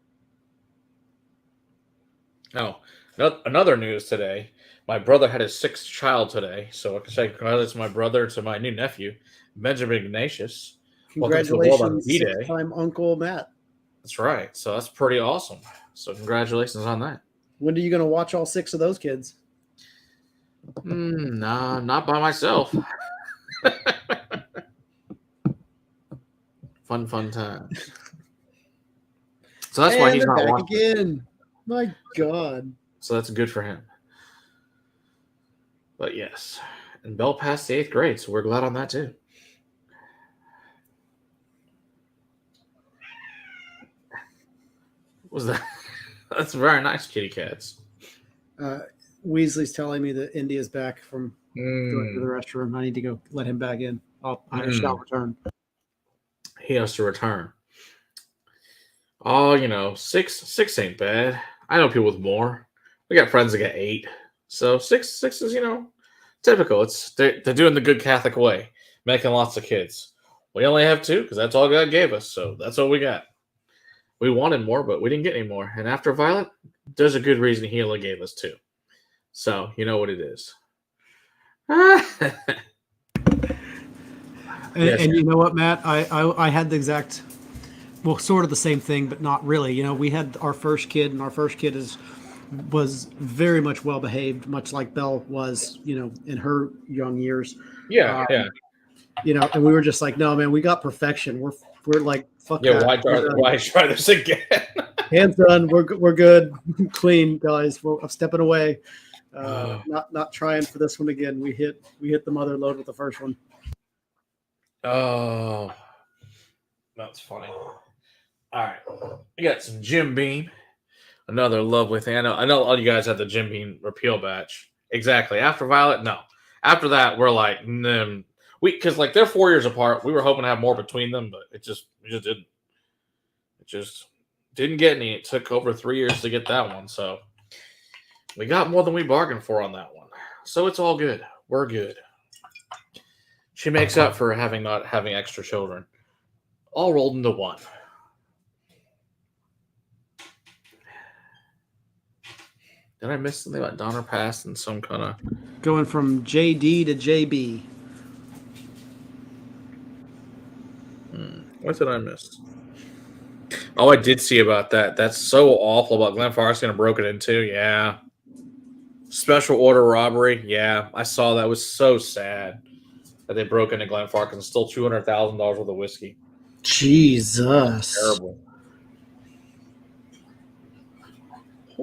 Oh, another news today. My brother had his 6th child today, so I can say congratulations to my brother, to my new nephew, Benjamin Ignatius. Welcome to the world on Congratulations, D-Day. six-time Uncle Matt. That's right. So that's pretty awesome. So congratulations on that. When are you going to watch all 6 of those kids? Nah, not by myself. Fun times. So that's why And he's they're not back watching. again. My God. So that's good for him. But yes, and Bell passed the 8th grade, so we're glad on that too. What was that? That's very nice, kitty cats. Weasley's telling me that India's back from going to the restroom. I need to go let him back in. I shall return. He has to return. Oh, 6 ain't bad. I know people with more. We got friends that get 8. So 6 is, typical. They're doing the good Catholic way, making lots of kids. We only have 2 because that's all God gave us. So that's all we got. We wanted more, but we didn't get any more. And after Violet, there's a good reason he only gave us 2. So you know what it is. And you know what, Matt? I had the exact, well, sort of the same thing, but not really. We had our first kid, and our first kid was very much well behaved, much like Belle was, in her young years. Yeah. And we were just like, no, man, we got perfection. We're like, fuck Yeah, that. why try this again? Hands done. We're good, clean, guys. I'm stepping away. Not trying for this one again. We hit the mother load with the first one. Oh, that's funny. All right, we got some Jim Beam. Another lovely thing. I know all you guys had the Jim Beam repeal batch. Exactly. After Violet, no. After that, we're like, because like they're 4 years apart. We were hoping to have more between them, but we just didn't. It just didn't get any. It took over 3 years to get that one, so we got more than we bargained for on that one. So it's all good. We're good. She makes up for not having extra children. All rolled into one. Did I miss something about Donner Pass and some kind of... Going from JD to JB. What did I miss? Oh, I did see about that. That's so awful about Glenfarclas going to broke it in two. Yeah. Special order robbery. Yeah, I saw that. It was so sad that they broke into Glenfarclas and stole $200,000 worth of whiskey. Jesus. Terrible.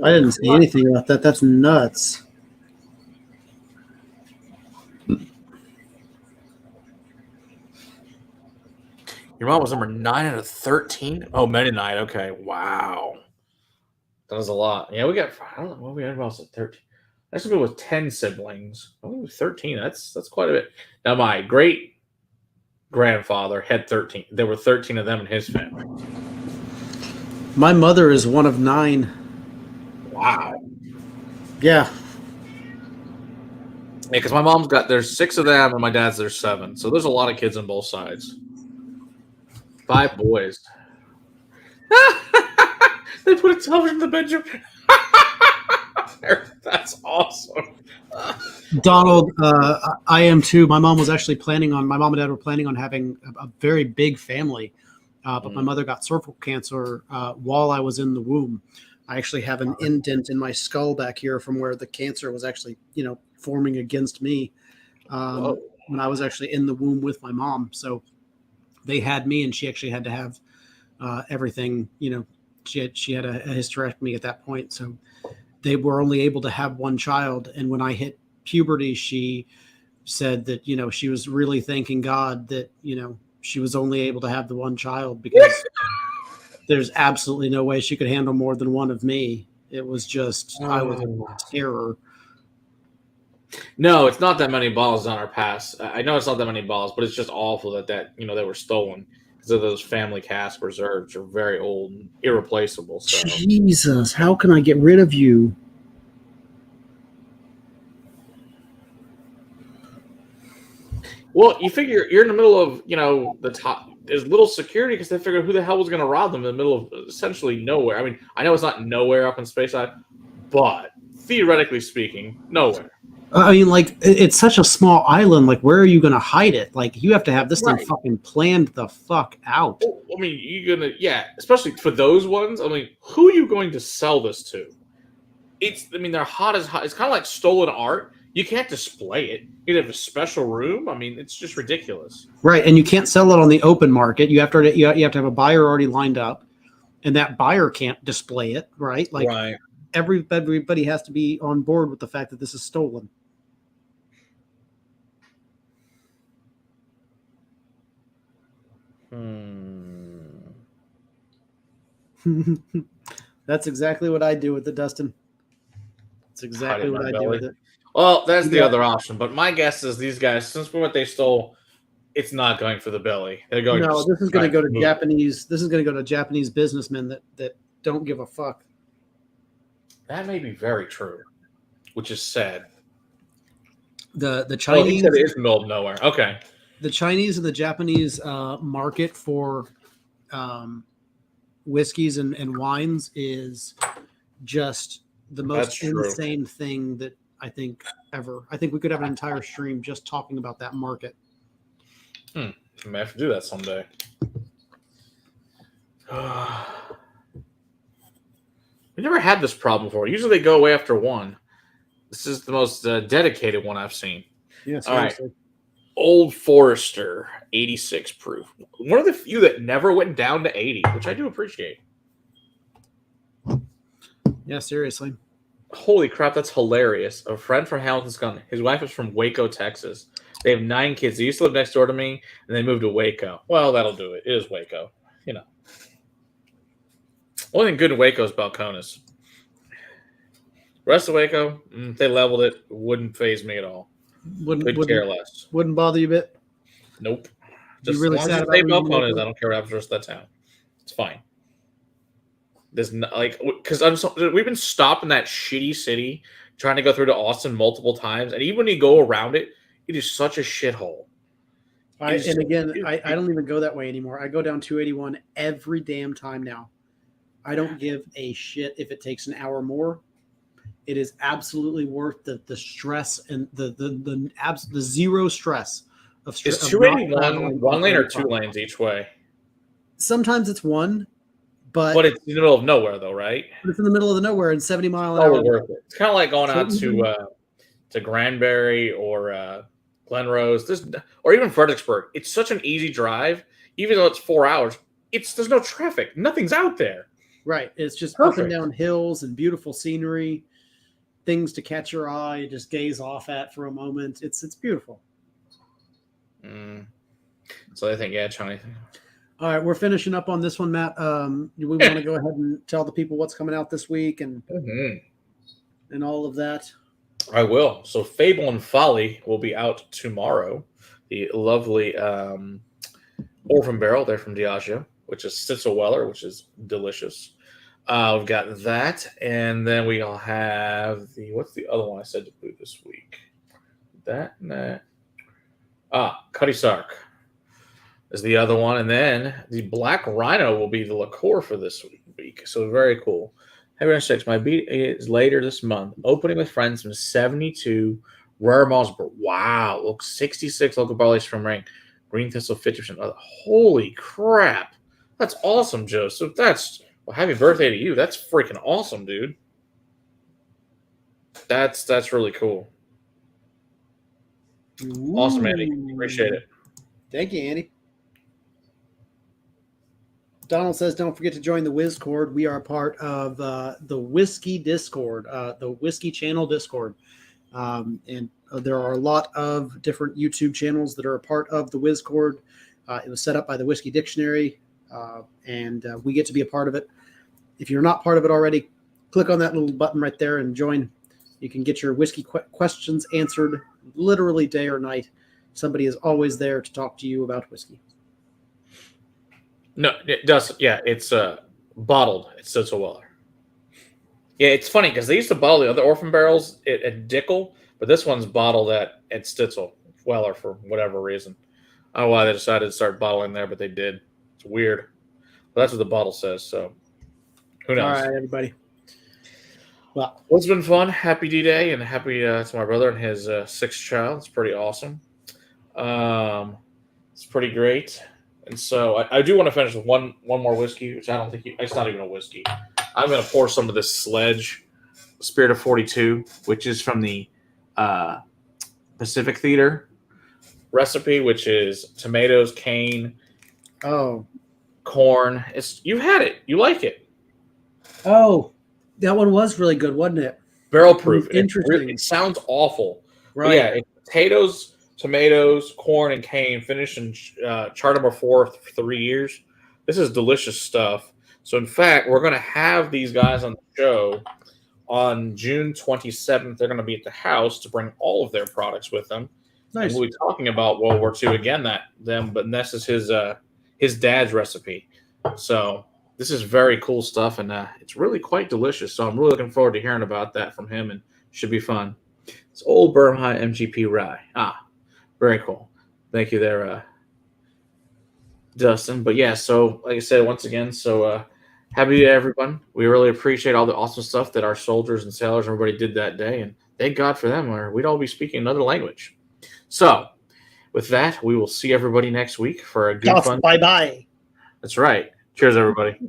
I didn't see anything about that. That's nuts. Your mom was number 9 out of 13? Oh, Mennonite. Okay. Wow. That was a lot. Yeah, we got, I don't know what we had about 13. That's going to be with 10 siblings. Oh, 13. That's quite a bit. Now, my great grandfather had 13. There were 13 of them in his family. My mother is one of 9. Wow. Yeah. Yeah, because my mom's there's 6 of them, and my dad's there's 7. So there's a lot of kids on both sides. 5 boys. They put a television in the bedroom. That's awesome. Donald, I am too. My mom was actually my mom and dad were planning on having a very big family. But my mother got cervical cancer while I was in the womb. I actually have an indent in my skull back here from where the cancer was actually, forming against me when I was actually in the womb with my mom. So they had me, and she actually had to have everything. She had a hysterectomy at that point, so they were only able to have one child. And when I hit puberty, she said that she was really thanking God that she was only able to have the one child, because there's absolutely no way she could handle more than one of me. It was just I was in terror. No, it's not that many balls on our pass. I know it's not that many balls, but it's just awful that they were stolen. because of those family cask reserves are very old and irreplaceable. So Jesus, how can I get rid of you? well, you figure you're in the middle of the top. There's little security because they figured who the hell was going to rob them in the middle of essentially nowhere. I mean, I know it's not nowhere up in Space Side, but theoretically speaking, nowhere. I mean, like, it's such a small island. Like, where are you going to hide it? Like, you have to have this thing Right. fucking planned the fuck out. Well, I mean, you're gonna, especially for those ones. I mean, who are you going to sell this to? They're hot as hot. It's kind of like stolen art. You can't display it. You have a special room. I mean, it's just ridiculous. Right, and you can't sell it on the open market. You have to have a buyer already lined up, and that buyer can't display it. Right, like Right. everybody has to be on board with the fact that this is stolen. That's exactly what I do with it, Dustin. That's exactly what I do with it. Well, that's the other option. But my guess is these guys, since for what they stole, it's not going for the belly. They're going. No, this is going to go to Japanese. This is going to go to Japanese businessmen that don't give a fuck. That may be very true, which is sad. The Oh, Chinese. he said it is middle of nowhere. Okay. The Chinese and the Japanese market for whiskeys and wines is just the most insane thing that I think ever. I think we could have an entire stream just talking about that market. I may have to do that someday. We never had this problem before. Usually they go away after one. This is the most dedicated one I've seen. Yes. All right. Old Forester, 86 proof. One of the few that never went down to 80, which I do appreciate. Yeah, seriously. Holy crap, that's hilarious. A friend from Hamilton, Scotland. His wife is from Waco, Texas. They have 9 kids. They used to live next door to me, and they moved to Waco. Well, that'll do it. It is Waco. Only thing good in Waco is Balcones. Rest of Waco, they leveled it. Wouldn't faze me at all. Could care less. Wouldn't bother you a bit? Nope. Just really sad about Balcones, I don't care what happens the rest of that town. It's fine. There's not because we've been stopped in that shitty city trying to go through to Austin multiple times, and even when you go around it, it is such a shithole. I don't even go that way anymore. I go down 281 every damn time now. I don't give a shit if it takes an hour more. It is absolutely worth the stress and the zero stress of stress. Is 281 one lane or 2 lanes each way? Sometimes it's one, but it's in the middle of nowhere though, right? It's in the middle of the nowhere and 70 mile an hour. Worth it. It's kind of like going out to Granbury or Glenrose, or even Fredericksburg. It's such an easy drive, even though it's 4 hours. There's no traffic. Nothing's out there. Right. It's just perfect. Up and down hills and beautiful scenery, things to catch your eye, just gaze off at for a moment. It's beautiful. So I think, Johnny. All right, we're finishing up on this one, Matt. We want to go ahead and tell the people what's coming out this week and all of that. I will. So Fable and Folly will be out tomorrow. The lovely Orphan Barrel, they're from Diageo, which is Stitzel Weller, which is delicious. We've got that, and then we all have what's the other one I said to do this week? Cutty Sark is the other one, and then the Black Rhino will be the liqueur for this week. So very cool. Heavy 6. My beat is later this month. Opening with friends from 72 Rare Malls. Wow, look, 66 local barley from Ring. Green Thistle 50%. Holy crap. That's awesome, Joseph. Happy birthday to you. That's freaking awesome, dude. That's really cool. Ooh. Awesome, Andy. Appreciate it. Thank you, Andy. Donald says, don't forget to join the Discord. We are part of the Whiskey Discord, the Whiskey Channel Discord. And there are a lot of different YouTube channels that are a part of the Discord. It was set up by the Whiskey Dictionary, and we get to be a part of it. If you're not part of it already, click on that little button right there and join. You can get your whiskey questions answered literally day or night. Somebody is always there to talk to you about whiskey. No, it does. Yeah, it's bottled at Stitzel Weller. Yeah, it's funny because they used to bottle the other orphan barrels at Dickel, but this one's bottled at Stitzel Weller for whatever reason. I don't know why they decided to start bottling there, but they did. It's weird. But that's what the bottle says, so who knows? All right, everybody. Well, it's been fun. Happy D-Day, and happy to my brother and his sixth child. It's pretty awesome. It's pretty great. And so I do want to finish with one more whiskey, which I don't think it's not even a whiskey. I'm going to pour some of this Sledge Spirit of 42, which is from the Pacific Theater recipe, which is tomatoes, cane, corn. You've had it. You like it. Oh, that one was really good, wasn't it? Barrel proof. Interesting. It sounds awful. Right. But yeah, it's potatoes, tomatoes, corn, and cane, finished in chart number 4 for 3 years. This is delicious stuff. So, in fact, we're going to have these guys on the show on June 27th. They're going to be at the house to bring all of their products with them. Nice. And we'll be talking about World War II again, but this is his dad's recipe. So this is very cool stuff, and it's really quite delicious. So I'm really looking forward to hearing about that from him, and should be fun. It's Old Burmhigh MGP Rye. Very cool. Thank you there, Dustin. But yeah, so like I said, once again, so happy to everyone. We really appreciate all the awesome stuff that our soldiers and sailors, everybody did that day, and thank God for them, or we'd all be speaking another language. So with that, we will see everybody next week for a good fun. Bye-bye. That's right. Cheers, everybody.